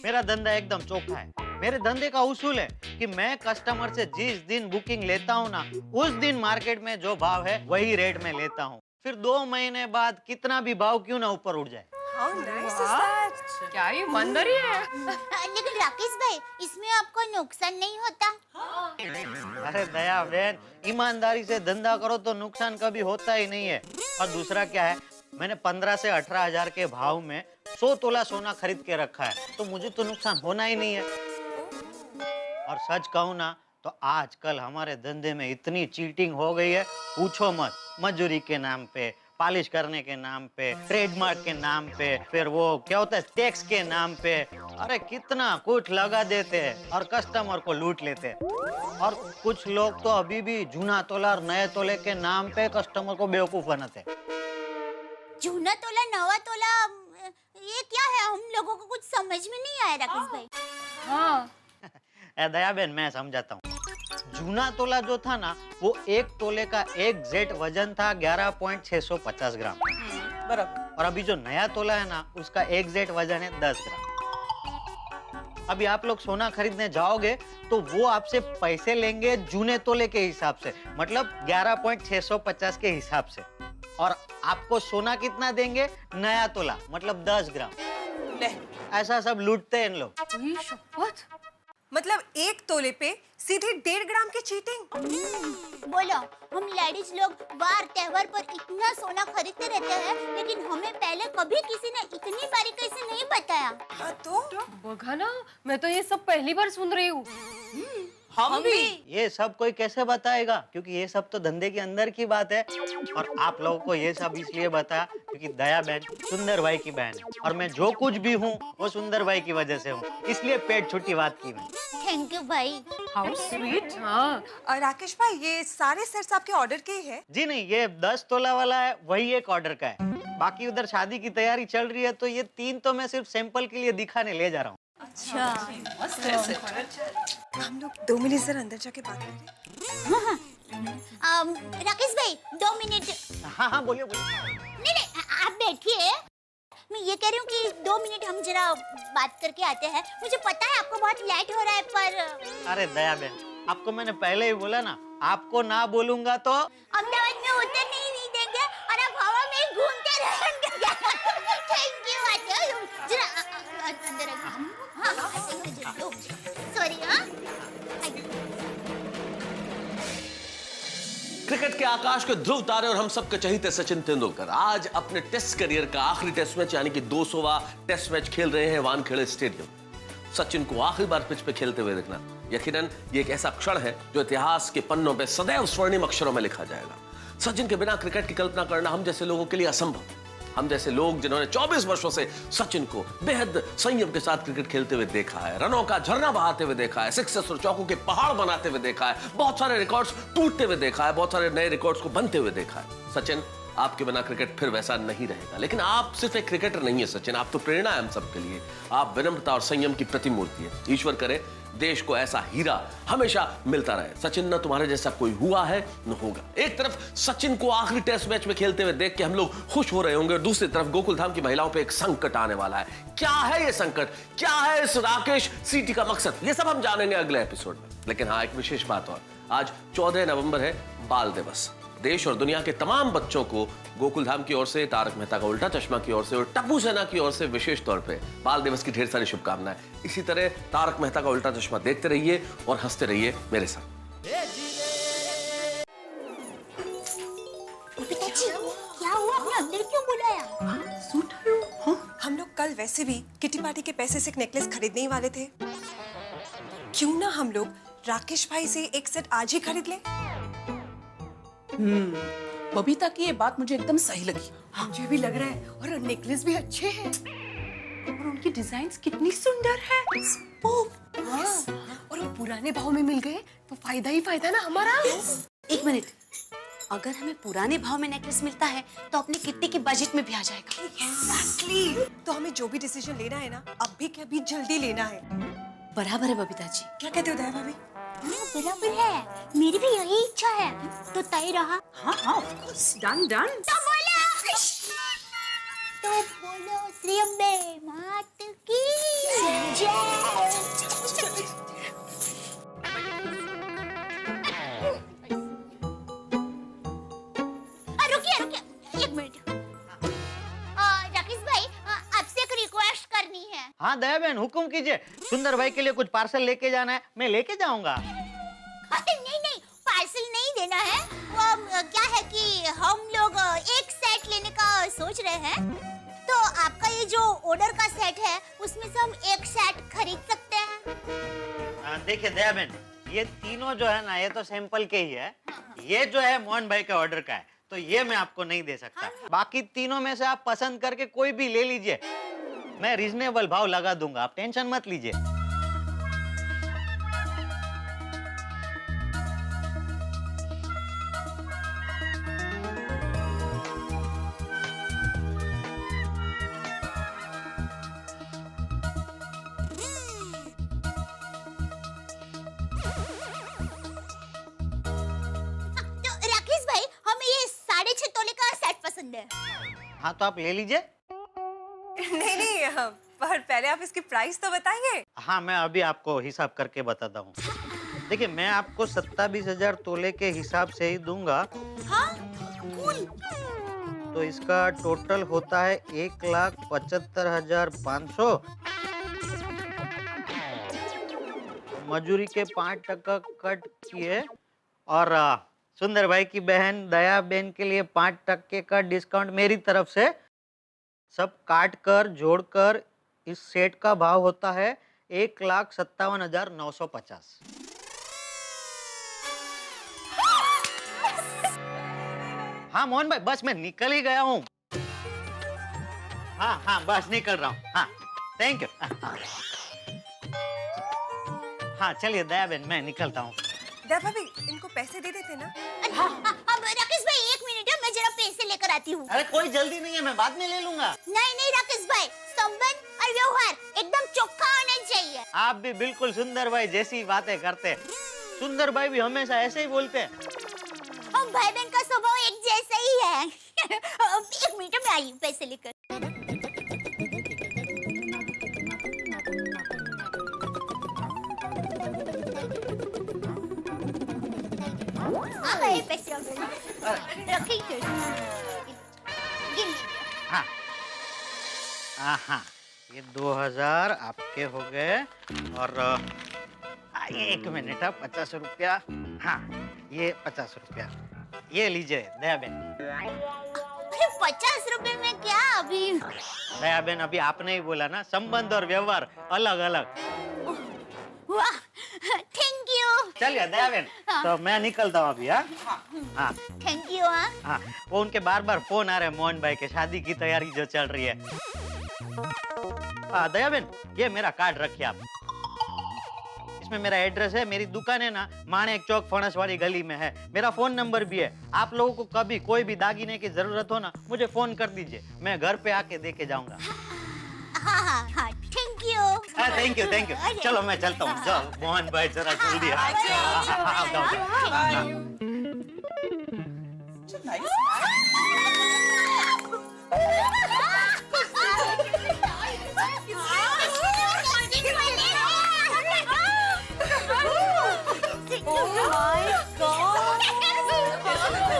मेरा धंधा एकदम चोखा है। मेरे धंधे का उसूल है कि मैं कस्टमर से जिस दिन बुकिंग लेता हूँ ना, उस दिन मार्केट में जो भाव है वही रेट में लेता हूँ। फिर 2 महीने बाद कितना भी भाव क्यों ना ऊपर उठ जाए। How nice is that? क्या ये ईमानदारी है? लेकिन राकेश भाई, इसमें आपको नुकसान नहीं होता? अरे दया बहन, ईमानदारी से धंधा करो तो नुकसान कभी होता ही नहीं है। और दूसरा क्या है, मैंने 15 से 18,000 के भाव में 100 तोला सोना खरीद के रखा है, तो मुझे तो नुकसान होना ही नहीं है। और सच कहूँ ना, तो आजकल हमारे धंधे में इतनी चीटिंग हो गई है, पूछो मत। मजदूरी के नाम पे, पॉलिश करने के नाम पे, ट्रेडमार्क के नाम पे, फिर वो क्या होता है टैक्स के नाम पे, अरे कितना कुछ लगा देते हैं और कस्टमर को लूट लेते हैं। और कुछ लोग तो अभी भी जूना तोला और नए तोले के नाम पे कस्टमर को बेवकूफ बनाते हैं। जूना तोला, नवा तोला, ये क्या है? हम लोगों को कुछ समझ में नहीं आया राकेश भाई। हाँ। दया बहन, मैं समझाता हूँ। जूना तोला जो था ना, वो 1 तोले का एग्जैक्ट वजन था 11.650 ग्राम बराबर। और अभी जो नया तोला है ना, उसका एग्जैक्ट वजन है 10 ग्राम। अभी आप लोग सोना खरीदने जाओगे तो वो आपसे पैसे लेंगे जूने तोले के हिसाब से, मतलब 11.650 के हिसाब से। और आपको सोना कितना देंगे? नया तोला, मतलब 10 ग्राम। ऐसा सब लूटते हैं इन लोग। मतलब 1 तोले पे सीधे 1.5 ग्राम की चीटिंग। बोलो, हम लेडीज लोग वार त्योहार पर इतना सोना खरीदते रहते हैं, लेकिन हमें पहले कभी किसी ने इतनी बारीकी से नहीं बताया। तो बघा ना, मैं तो ये सब पहली बार सुन रही हूँ। हम भी। ये सब कोई कैसे बताएगा, क्योंकि ये सब तो धंधे के अंदर की बात है। और आप लोगों को ये सब इसलिए बताया क्योंकि दया बहन सुंदर भाई की बहन है, और मैं जो कुछ भी हूँ वो सुंदर भाई की वजह से हूँ, इसलिए पेट छुट्टी बात की मैं। थैंक यू भाई। How sweet. हाँ। राकेश भाई, ये सारे सेट्स आपके ऑर्डर के ही है? जी नहीं, ये 10 तोला वाला है, वही एक ऑर्डर का है। बाकी उधर शादी की तैयारी चल रही है, तो ये 3 तो मैं सिर्फ सैंपल के लिए दिखाने ले जा रहा हूँ। अच्छा, हम लोग 2 मिनट जरा अंदर जाके बात करें। राकेश भाई, 2 मिनट। हाँ, बोलिए। नहीं, आप बैठिए। मैं ये कह रही हूँ कि 2 मिनट हम जरा बात करके आते हैं। मुझे पता है आपको बहुत लेट हो रहा है, पर अरे दया बहन, आपको मैंने पहले ही बोला ना, आपको ना बोलूंगा तो अहमदाबाद में उतरने ही नहीं देंगे और आप हवा में ही घूमते रहेंगे। Thank you. जरा अंदर आइए। हाँ, सॉरी। हाँ, के आकाश के ध्रुव तारे और हम सबके चहीते सचिन तेंदुलकर आज अपने टेस्ट करियर का आखिरी टेस्ट मैच यानी कि 200वां टेस्ट मैच खेल रहे हैं वानखेड़े स्टेडियम। सचिन को आखिरी बार पिच पे खेलते हुए देखना यकीनन ये एक ऐसा क्षण है जो इतिहास के पन्नों पे सदैव स्वर्णिम अक्षरों में लिखा जाएगा। सचिन के बिना क्रिकेट की कल्पना करना हम जैसे लोगों के लिए असंभव। हम जैसे लोग जिन्होंने 24 वर्षों से सचिन को बेहद संयम के साथ क्रिकेट खेलते हुए देखा है, रनों का झरना बहाते हुए देखा है, सिक्सेस और चौकों के पहाड़ बनाते हुए देखा है, बहुत सारे रिकॉर्ड्स टूटते हुए देखा है, बहुत सारे नए रिकॉर्ड्स को बनते हुए देखा है। सचिन, आपके बिना क्रिकेट फिर वैसा नहीं रहेगा। लेकिन आप सिर्फ एक क्रिकेटर नहीं है सचिन, आप तो प्रेरणा है हम सबके लिए। आप विनम्रता और संयम की प्रतिमूर्ति है। ईश्वर करे देश को ऐसा हीरा हमेशा मिलता रहे। सचिन, न तुम्हारे जैसा कोई हुआ है न होगा। एक तरफ सचिन को आखिरी टेस्ट मैच में खेलते हुए देख के हम लोग खुश हो रहे होंगे और दूसरी तरफ गोकुलधाम की महिलाओं पे एक संकट आने वाला है। क्या है ये संकट, क्या है इस राकेश सीटी का मकसद, ये सब हम जानेंगे अगले एपिसोड में। लेकिन हाँ, एक विशेष बात और, आज 14 नवंबर है बाल दिवस। देश और दुनिया के तमाम बच्चों को गोकुलधाम की ओर से, तारक मेहता का उल्टा चश्मा की ओर से और टप्पू सेना की ओर से विशेष तौर पे बाल दिवस की ढेर सारी शुभकामनाएं। इसी तरह तारक मेहता का उल्टा चश्मा देखते रहिए और हंसते रहिए मेरे साथ। क्या हुआ, आपने अंदर क्यों बुलाया? सूट हम लोग कल वैसे भी किटी पार्टी के पैसे से एक नेकलेस खरीदने ही वाले थे। क्यों ना हम लोग राकेश भाई से एक सेट आज ही खरीद ले। बबीता की ये बात मुझे एकदम सही लगी। मुझे भी लग रहा है, और नेकलेस भी अच्छे हैं और उनकी डिजाइन्स कितनी सुंदर है। और वो पुराने भाव में मिल गए तो फायदा ही फायदा ना हमारा। एक मिनट, अगर हमें पुराने भाव में नेकलेस मिलता है तो अपने किट्टी के बजट में भी आ जाएगा। Exactly. तो हमें जो भी डिसीजन लेना है ना, अभी के अभी जल्दी लेना है। बराबर है बबीता जी। क्या कहते हो दया भाभी? बराबर है, मेरी भी यही इच्छा है। तो तय रहा। हाँ हाँ, ऑफ कोर्स, डन डन। तो बोलो श्री अम्बे मात की जय। रुकिए एक मिनट। राकेश भाई, आपसे एक रिक्वेस्ट करनी है। हाँ दया बहन, हुक्म कीजिए। सुंदर भाई के लिए कुछ पार्सल लेके जाना है, मैं लेके जाऊंगा। नहीं, पार्सल नहीं देना है। वो क्या है कि हम लोग एक सेट लेने का सोच रहे हैं, तो आपका ये जो ऑर्डर का सेट है उसमें से हम एक सेट खरीद सकते हैं। देखिए दया बहन, ये तीनों जो है ना, ये तो सैंपल के ही है। ये जो है मोहन भाई का ऑर्डर का है, तो ये मैं आपको नहीं दे सकता। बाकी तीनों में से आप पसंद करके कोई भी ले लीजिए, मैं रीजनेबल भाव लगा दूंगा, आप टेंशन मत लीजिए। तो राकेश भाई, हमें ये 6.5 तोले का सेट पसंद है। हाँ तो आप ले लीजिए। नहीं, पर पहले आप इसकी प्राइस तो बताइए। हाँ, मैं अभी आपको हिसाब करके बताता हूँ। देखिए, मैं आपको 27,000 तोले के हिसाब से ही दूंगा। हाँ? कूल। तो इसका टोटल होता है 1,75,500। मजूरी के 5% कट किए और सुंदर भाई की बहन दया बहन के लिए 5% का डिस्काउंट मेरी तरफ से। सब काट कर जोड़कर इस सेट का भाव होता है 1,57,950। हाँ मोहन भाई, बस मैं निकल ही गया हूँ। हाँ, बस निकल रहा हूँ। हाँ, थैंक यू। हाँ चलिए दया बहन, मैं निकलता हूँ। दया भाभी, इनको पैसे दे देते ना। अब राकेश भाई, एक मिनट है, मैं जरा पैसे लेकर आती हूँ। अरे कोई जल्दी नहीं है, मैं बाद में ले लूंगा। नहीं राकेश भाई, संबंध और व्यवहार एकदम चोखा होना चाहिए। आप भी बिल्कुल सुंदर भाई जैसी बातें करते। सुंदर भाई भी हमेशा ऐसे ही बोलते हैं। हम भाई बहन का स्वभाव एक जैसा ही है। एक मिनट में आई पैसे लेकर। आ गए पैसे, रखिए। हाँ, ये 2,000 आपके हो गए और एक मिनट, 50 रुपया। हाँ, ये 50 रुपया, ये लीजिए दया बेन। अरे 50 रुपए में क्या अभी? दया बेन, अभी आपने ही बोला ना, संबंध और व्यवहार अलग अलग। वाह, थैंक यू। चलिए दया बेन, तो मैं निकलता हूँ अभी। हाँ थैंक यू। हाँ, वो उनके बार बार फोन आ रहे हैं मोहन भाई के, शादी की तैयारी जो चल रही है। दया बेन, ये मेरा कार्ड रखिए आप। इसमें मेरा एड्रेस है, मेरी दुकान है ना माणेक चौक फणस वाली गली में है। मेरा फोन नंबर भी है। आप लोगों को कभी कोई भी दागिने की जरूरत हो ना, मुझे फोन कर दीजिए, मैं घर पे आके दे के जाऊंगा। हाँ, थैंक यू। Thank you. चलो मैं चलता हूँ। जाओ मोहन भाई, जरा जल्दी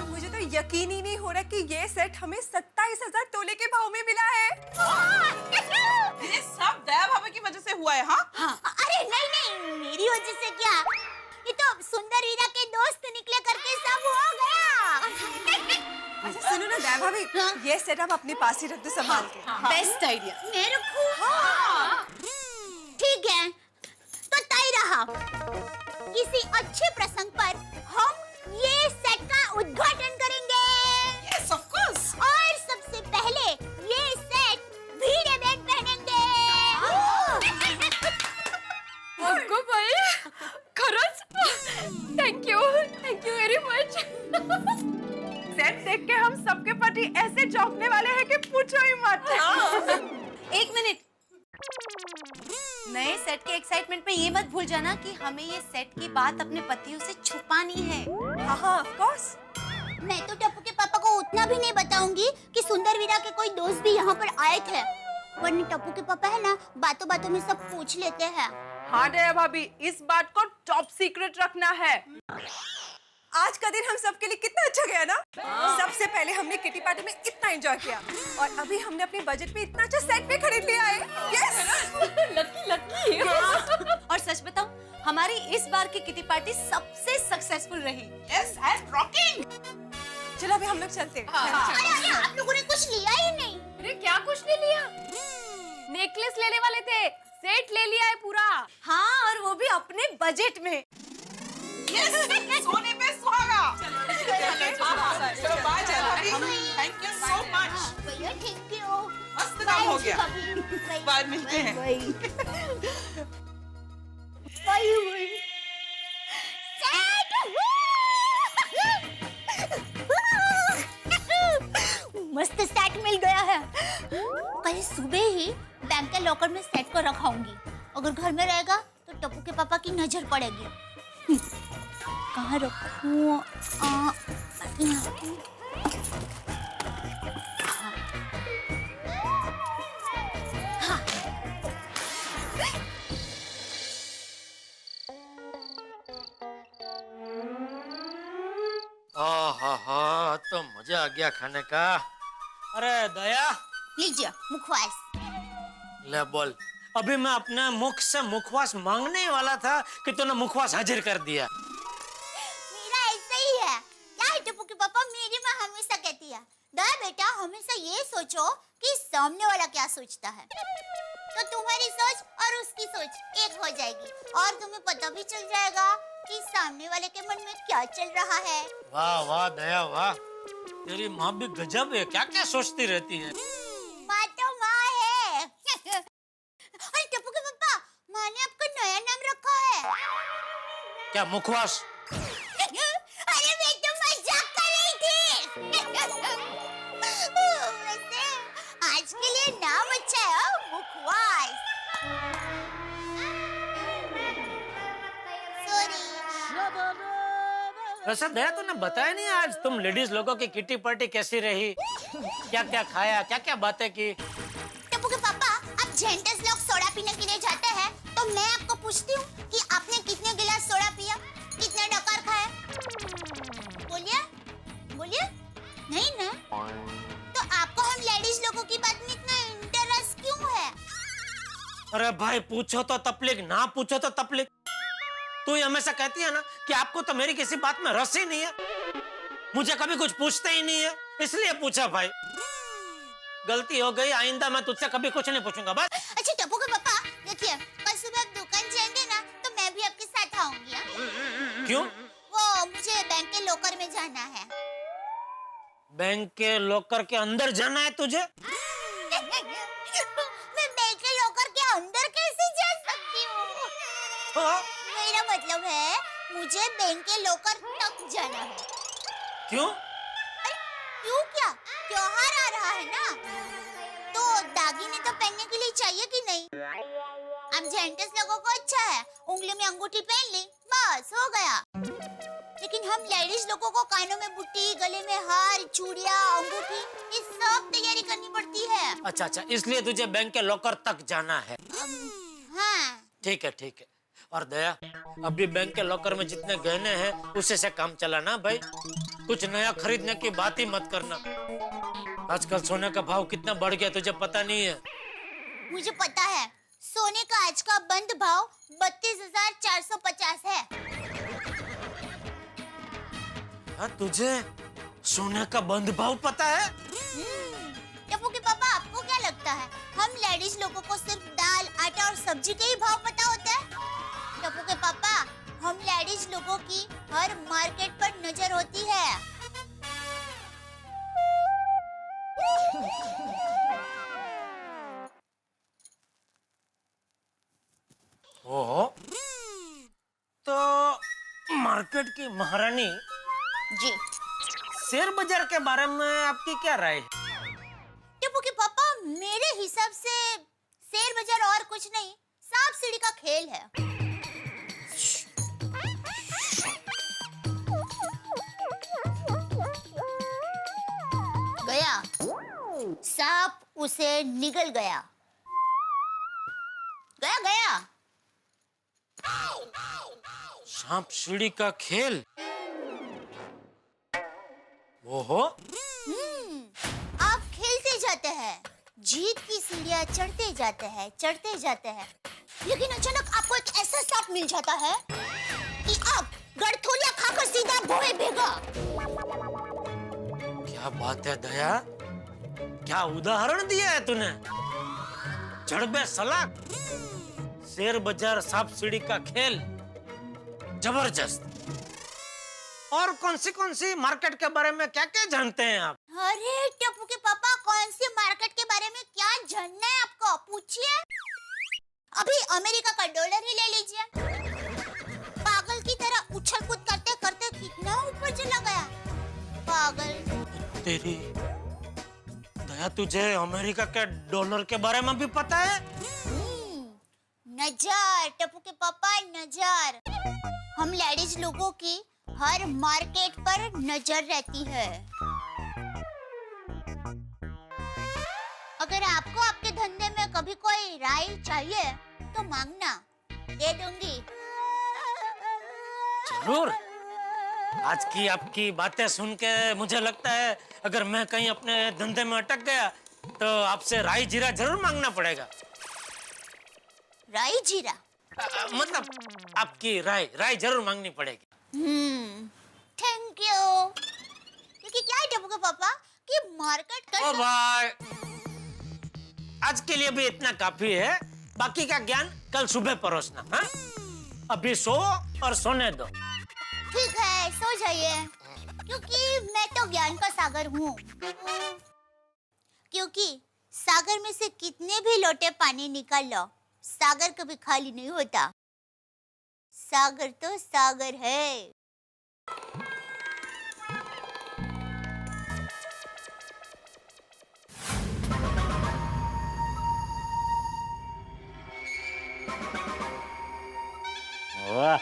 मुझे तो यकीन ही नहीं हो रहा कि ये सेट हमें 27,000 तोले के भाव में मिला है। ये सब दया भाभी की वजह से हुआ है। हाँ, अरे नहीं, मेरी वजह से क्या, ये तो सुंदर वीरा के दोस्त निकले करके सब हो गया। अच्छा सुनो ना दया भाभी, ये सेट आप अपने पास ही रख दो संभाल के। Best idea. मेरे को ठीक है, तो तय रहा, किसी अच्छे प्रसंग पर हम ये सेट का उद्घाटन करेंगे। Yes of course. और सबसे पहले ये सेट भिड़े बेन पहनेंगे। अगो भाई, खरंच thank you very much. Set देख के हम सबके पति ऐसे चौंकने वाले हैं कि पूछो ही मत। एक मिनट, नए सेट के एक्साइटमेंट में ये मत भूल जाना कि हमें ये सेट की बात अपने पतियों से छुपानी है। हाँ ऑफ कोर्स। मैं तो टप्पू के पापा को उतना भी नहीं बताऊंगी कि सुंदर वीरा के कोई दोस्त भी यहाँ पर आए थे, वरना टप्पू के पापा है ना, बातों बातों में सब पूछ लेते हैं। हाँ दया भाभी, इस बात को टॉप सीक्रेट रखना है। आज का दिन हम सबके लिए कितना अच्छा गया ना। सबसे पहले हमने किटी पार्टी में इतना एंजॉय किया, और अभी हमने अपने बजट में इतना अच्छा सेट भी खरीद लिया है। Yes lucky. और सच बताऊं, हमारी इस बार की किटी पार्टी सबसे सक्सेसफुल रही। Yes and rocking. चलो अभी हम लोग चलते हैं। अरे आप लोगों ने कुछ लिया ही नहीं। अरे क्या कुछ नहीं लिया? नेकलेस लेने वाले थे, सेट ले लिया है पूरा। हाँ, और वो भी अपने बजट में। यस, सोने पे सुहागा। चलो बाय जय भाभी, थैंक यू सो मच। भैया थैंक यू। मस्त काम हो गया। बाय, मिलते हैं। मस्त सेट मिल गया है। कल सुबह ही बैंक के लॉकर में सेट को रखाऊंगी। अगर घर में रहेगा तो टप्पू के पापा की नजर पड़ेगी। कहाँ रखूं? हाँ, तो मजा आ गया खाने का। अरे दया, लीजिए मुखवास। ले बोल। अभी मैं अपने मुख से मुखवास मांगने ही वाला था कि तूने मुखवास हाजिर कर दिया। मेरा ऐसा ही है। क्या है टप्पू के पापा, मेरी माँ हमेशा कहती है, दया बेटा हमेशा ये सोचो कि सामने वाला क्या सोचता है, तो तुम्हारी सोच और उसकी सोच एक हो जाएगी, और तुम्हें पता भी चल जाएगा कि सामने वाले के मन में क्या चल रहा है। वाह वाह दया वाह, तेरी माँ भी गजब है, क्या क्या सोचती रहती है। माँ तो माँ है। अरे टप्पू के पापा, माँ ने आपका नया नाम रखा है। क्या मुखवास? अरे मैं तो मजाक कर रही थी। वैसे आज के लिए नाम अच्छा है, मुखवास। वैसे दया तूने बताया नहीं आज तुम लेडीज लोगों की किटी पार्टी कैसी रही, क्या क्या खाया, क्या क्या बातें की? टप्पू के पापा, आप जेंटस लोग सोडा पीने के लिए जाते हैं, तो मैं आपको पूछती हूँ कि आपने कितने गिलास सोडा पिया, कितने डकार खाए? बोलिए, बोलिए। नहीं ना? तो आपको हम लेडीज लोगों की बात में इतना इंटरेस्ट क्यों है? अरे भाई, पूछो तो तकलीफ, ना पूछो तो तकलीफ। तू हमेशा कहती है ना कि आपको तो मेरी किसी बात में रस ही नहीं है। मुझे कभी कुछ पूछते ही नहीं है, इसलिए पूछा भाई। गलती हो गई, आइंदा मैं तुझसे कभी कुछ नहीं पूछूंगा बस। अच्छा टप्पू के पापा, देखिए कल सुबह आप दुकान जाएंगे ना तो मैं भी आपके साथ आऊंगी। क्यों? वो मुझे बैंक के लॉकर में जाना है। बैंक के लॉकर के अंदर जाना है तुझे? मैं बैंक के लॉकर के अंदर कैसे जा सकती हूँ? मेरा मतलब है मुझे बैंक के लॉकर तक जाना है। क्यों? क्यों क्या? त्योहार आ रहा है ना, तो दागिने तो पहनने के लिए चाहिए कि नहीं? हम जेंट्स लोगों को अच्छा है, उंगली में अंगूठी पहन ली, बस हो गया। लेकिन हम लेडीज लोगों को कानों में बुट्टी, गले में हार, चूड़ियां, अंगूठी, ये सब तैयारी करनी पड़ती है। अच्छा अच्छा, इसलिए तुझे बैंक के लॉकर तक जाना है। हाँ। ठीक है ठीक है। और दया, अभी बैंक के लॉकर में जितने गहने हैं उसी से काम चलाना भाई। कुछ नया खरीदने की बात ही मत करना। आजकल सोने का भाव कितना बढ़ गया तुझे पता नहीं है? मुझे पता है, सोने का आज का बंद भाव 32,450 है। तुझे सोने का बंद भाव पता है? टप्पू के पापा, आपको क्या लगता है हम लेडीज लोगों को सिर्फ दाल, आटा और सब्जी के ही भाव पता होता है? टप्पू के पापा, हम लेडीज लोगों की हर मार्केट पर नजर होती है। ओहो, तो मार्केट की महारानी जी, शेयर बाजार के बारे में आपकी क्या राय है? टप्पू के पापा, मेरे हिसाब से शेयर बाजार और कुछ नहीं, सांप सीढ़ी का खेल है। गया सांप उसे निगल गया। गया गया सांप सीढ़ी का खेल। ओहो, आप खेलते जाते हैं, जीत की सीढ़ियां चढ़ते जाते हैं, लेकिन अचानक आपको एक ऐसा सांप मिल जाता है कि आप गड़थोलिया खाकर सीधा भोए भेगा। क्या बात है दया, क्या उदाहरण दिया है तूने। जड़बे सलाख, शेयर बाजार, सांप सीढ़ी का खेल, जबरदस्त। और कौन सी मार्केट के बारे में क्या क्या जानते हैं आप? अरे टप्पू के पापा, कौन सी मार्केट के बारे में क्या जानना है आपको, पूछिए। अभी अमेरिका का डॉलर ही ले लीजिए, पागल की तरह उछल कूद करते करते कितना ऊपर चला गया, पागल। तेरी दया, तुझे अमेरिका के डॉलर के बारे में भी पता है? नजर टप्पू के पापा, नजर। हम लेडीज लोगों की हर मार्केट पर नजर रहती है। अगर आपको आपके धंधे में कभी कोई राय चाहिए तो मांगना, दे दूंगी। जरूर। आज की आपकी बातें सुन के मुझे लगता है अगर मैं कहीं अपने धंधे में अटक गया तो आपसे राई जीरा जरूर मांगना पड़ेगा। राई जीरा? मतलब आपकी राय जरूर मांगनी पड़ेगी। Thank you. क्योंकि क्या है टप्पू के पापा कि मार्केट कर। ओ भाई, आज के लिए भी इतना काफी है, बाकी का ज्ञान कल सुबह परोसना। हाँ? अभी सो और सोने दो। ठीक है, सो जाइए, क्योंकि मैं तो ज्ञान का सागर हूँ। क्योंकि सागर में से कितने भी लोटे पानी निकाल लो, सागर कभी खाली नहीं होता। सागर तो सागर है। वाह,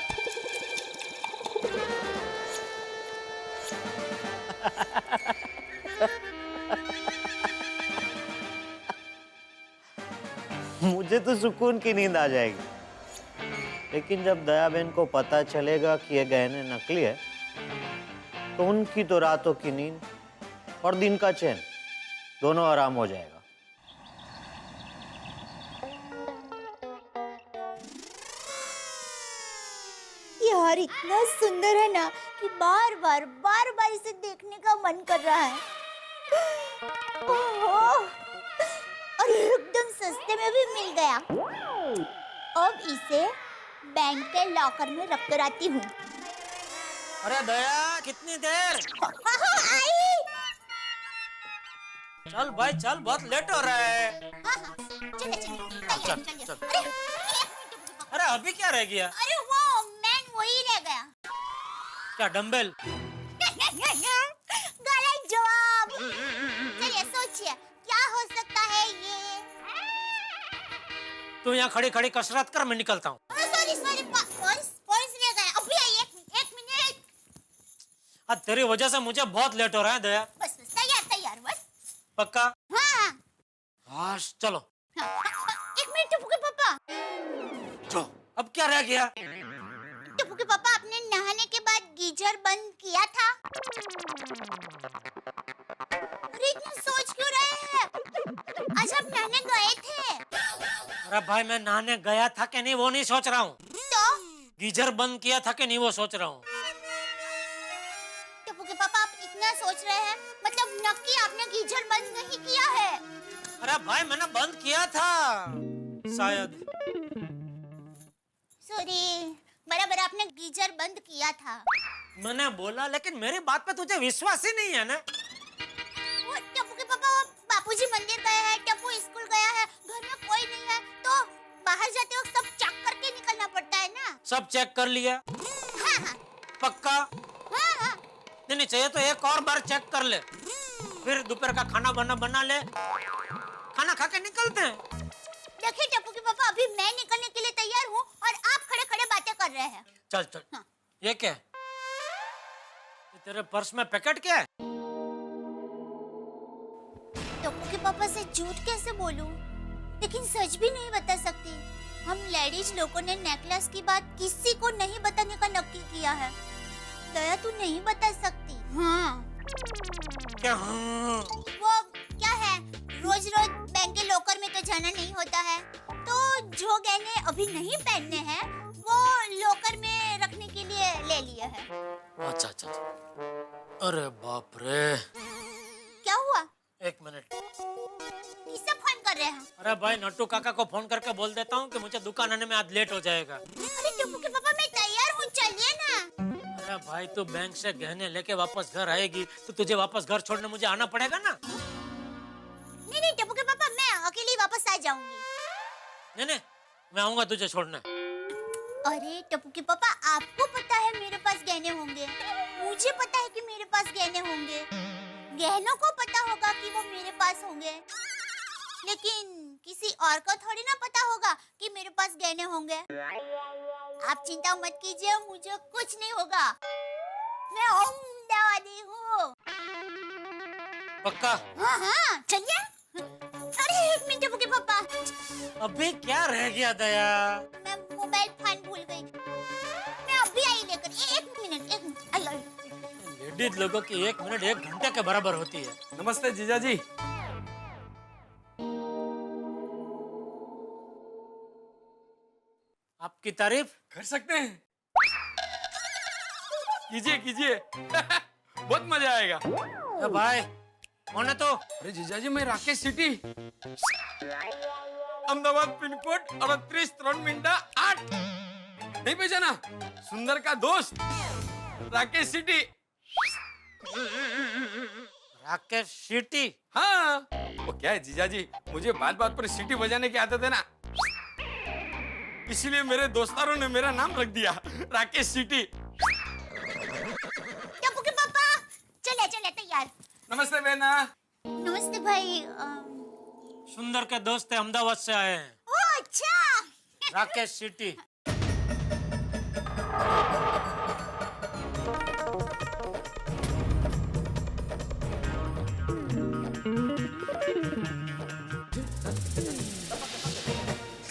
मुझे तो सुकून की नींद आ जाएगी, लेकिन जब दया बहन को पता चलेगा कि ये गहने नकली है तो उनकी तो रातों की नींद और दिन का चैन दोनों आराम हो जाएगा। ये बाहर इतना सुंदर है ना कि बार बार इसे देखने का मन कर रहा है। ओहो, और एकदम सस्ते में भी मिल गया। अब इसे बैंक के लॉकर में रख कर आती हूँ। अरे दया, कितनी देर? आई। चल भाई चल, बहुत लेट हो रहा है। चल। अरे अभी क्या रह गया? अरे वो मैन वही रह गया। क्या डंबल? गलत जवाब। चलिए सोचिए क्या हो सकता है ये। तू यहाँ खड़ी खड़ी कसरत कर, मैं निकलता हूँ। सॉरी पॉइंट्स रह गया। अभी आई, एक मिनट। आज तेरी वजह से मुझे बहुत लेट हो रहा है दया। बस तैयार बस। पक्का? हाँ। हाँ चलो। एक मिनट टप्पू के पापा। जो अब क्या रह गया? टप्पू के पापा, आपने नहाने के बाद गीजर बंद किया था? अरे इतना सोच क्यों रहे हैं? आज आप नहाने गए थे। अरे भाई मैं नहाने गया था कि नहीं वो नहीं सोच रहा हूँ। तो गीजर बंद किया था कि नहीं वो सोच रहा हूँ। टप्पू के पापा, आप इतना सोच रहे हैं, मतलब नक्की आपने गीजर बंद नहीं किया है? अरे भाई मैंने बंद किया था शायद। सॉरी, बराबर आपने गीजर बंद किया था। मैंने बोला, लेकिन मेरी बात पे तुझे विश्वास ही नहीं है ना। वो टप्पू के पापा, वो बापूजी मंदिर गए हैं, टप्पू स्कूल गया है, घर में कोई नहीं है, तो बाहर जाते वक्त सब चेक करके निकलना पड़ता है ना। सब चेक कर लिया? हाँ। पक्का? हाँ। नहीं चाहिए तो एक और बार चेक कर ले, फिर दोपहर का खाना बना ले, खाना खा के निकलते हैं। देखिए टप्पू के पापा, अभी मैं निकलने के लिए तैयार हूँ और आप खड़े खड़े बातें कर रहे हैं। चल। हाँ। ये क्या है? ये तेरे पर्स में पैकेट क्या है? टप्पू के पापा से झूठ कैसे बोलूं? लेकिन सच भी नहीं बता सकती। हम लेडीज लोगों ने नेकलेस की बात किसी को नहीं बताने का नक्की किया है। दया, तू नहीं बता सकती? हाँ। क्या? हाँ? वो क्या है, रोज बैंक के लॉकर में तो जाना नहीं होता है, तो जो गहने अभी नहीं पहनने हैं वो लॉकर में रखने के लिए ले लिए है। अच्छा। अरे बाप रे। क्या हुआ? एक मिनट। किससे फोन कर रहे हैं? अरे भाई नट्टू काका को फोन करके बोल देता हूँ कि मुझे दुकान आने में आज लेट हो जाएगा। अरे टप्पू के पापा, मैं तैयार हूँ, चलिए ना। अरे भाई तू बैंक से गहने लेके वापस घर आएगी तो तुझे वापस घर छोड़ने मुझे आना पड़ेगा ना। नहीं टप्पू के पापा, मैं अकेली वापस आ जाऊंगी। नहीं मैं आऊंगा तुझे छोड़ने। अरे टप्पू के पापा, आपको पता है मेरे पास गहने होंगे, मुझे पता है कि मेरे पास गहने होंगे, गहनों को पता होगा कि वो मेरे पास होंगे, लेकिन किसी और को थोड़ी ना पता होगा कि मेरे पास गहने होंगे। आप चिंता मत कीजिए, मुझे कुछ नहीं होगा, मैं अहमदाबादी हूँ। पक्का? हाँ, चलिए। अरे एक मिनट टप्पू के पापा। अभी क्या रह गया दया? मैं मोबाइल फोन भूल गई, मैं अभी आई लेकर। एक मिनट आई। लेडीज लोगों की 1 मिनट 1 घंटे के बराबर होती है। नमस्ते जीजा जी। आपकी तारीफ कर सकते हैं? कीजिए बहुत मजा आएगा। भाई कौन है तो? अरे जीजा जी, मैं Rakesh city, Ahmedabad pin code 38 नहीं पहचाना? सुंदर का दोस्त राकेश सिटी। राकेश सिटी? हाँ, वो क्या है जीजा जी, मुझे बात पर सीटी बजाने की आदत है ना, इसीलिए मेरे दोस्तारों ने मेरा नाम रख दिया राकेश सिटी। टप्पू के पापा, चले तैयार। नमस्ते बहना। नमस्ते भाई। सुंदर के दोस्त अहमदाबाद से आए हैं। ओह अच्छा। राकेश सिटी।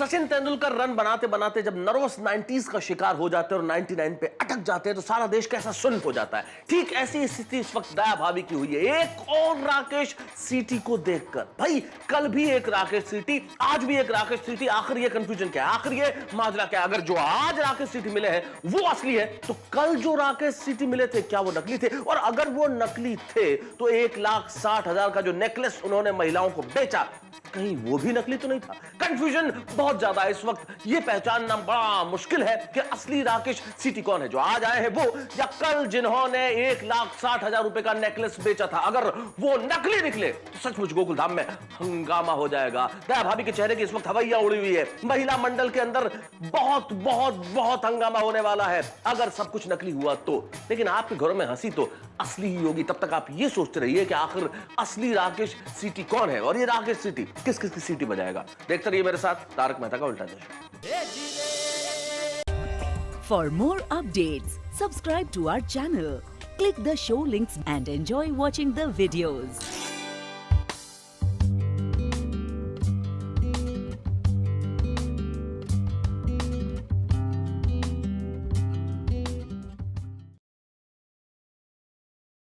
सचिन तेंदुलकर रन बनाते बनाते जब नर्वस 90s का शिकार हो जाते हैं और 99 पे अटक जाते हैं तो सारा देश कैसा सुन्न हो जाता है। ठीक ऐसी स्थिति इस वक्त दया भाभी की हुई है, एक और राकेश सीटी को देखकर। भाई कल भी एक राकेश सीटी, आज भी एक राकेश सीटी, आखिर ये कंफ्यूजन क्या है, आखिर ये माजरा क्या है? अगर जो आज राकेश सीटी मिले हैं वो असली है तो कल जो राकेश सीटी मिले थे क्या वो नकली थे? और अगर वो नकली थे तो 1,60,000 का जो नेकलेस उन्होंने महिलाओं को बेचा कहीं वो भी नकली तो नहीं था? कंफ्यूजन बहुत ज्यादा है इस वक्त। ये पहचानना बड़ा मुश्किल है कि असली राकेश सीटी कौन है, जो आज आए हैं वो या कल जिन्होंने 1,60,000 रुपए का नेकलेस बेचा था। अगर वो नकली निकले तो सचमुच गोकुलधाम में हंगामा हो जाएगा। दया भाभी के चेहरे की इस वक्त हवैया उड़ी हुई है। महिला मंडल के अंदर बहुत बहुत बहुत हंगामा होने वाला है अगर सब कुछ नकली हुआ तो। लेकिन आपके घरों में हंसी तो असली ही होगी। तब तक आप ये सोचते रहिए कि आखिर असली राकेश सीटी कौन है और ये राकेश सीटी किस किस की सीटी बजाएगा। देखते रहिए मेरे साथ तारक मेहता का उल्टा चश्मा। For more updates, subscribe to our channel, click the show links and enjoy watching the videos.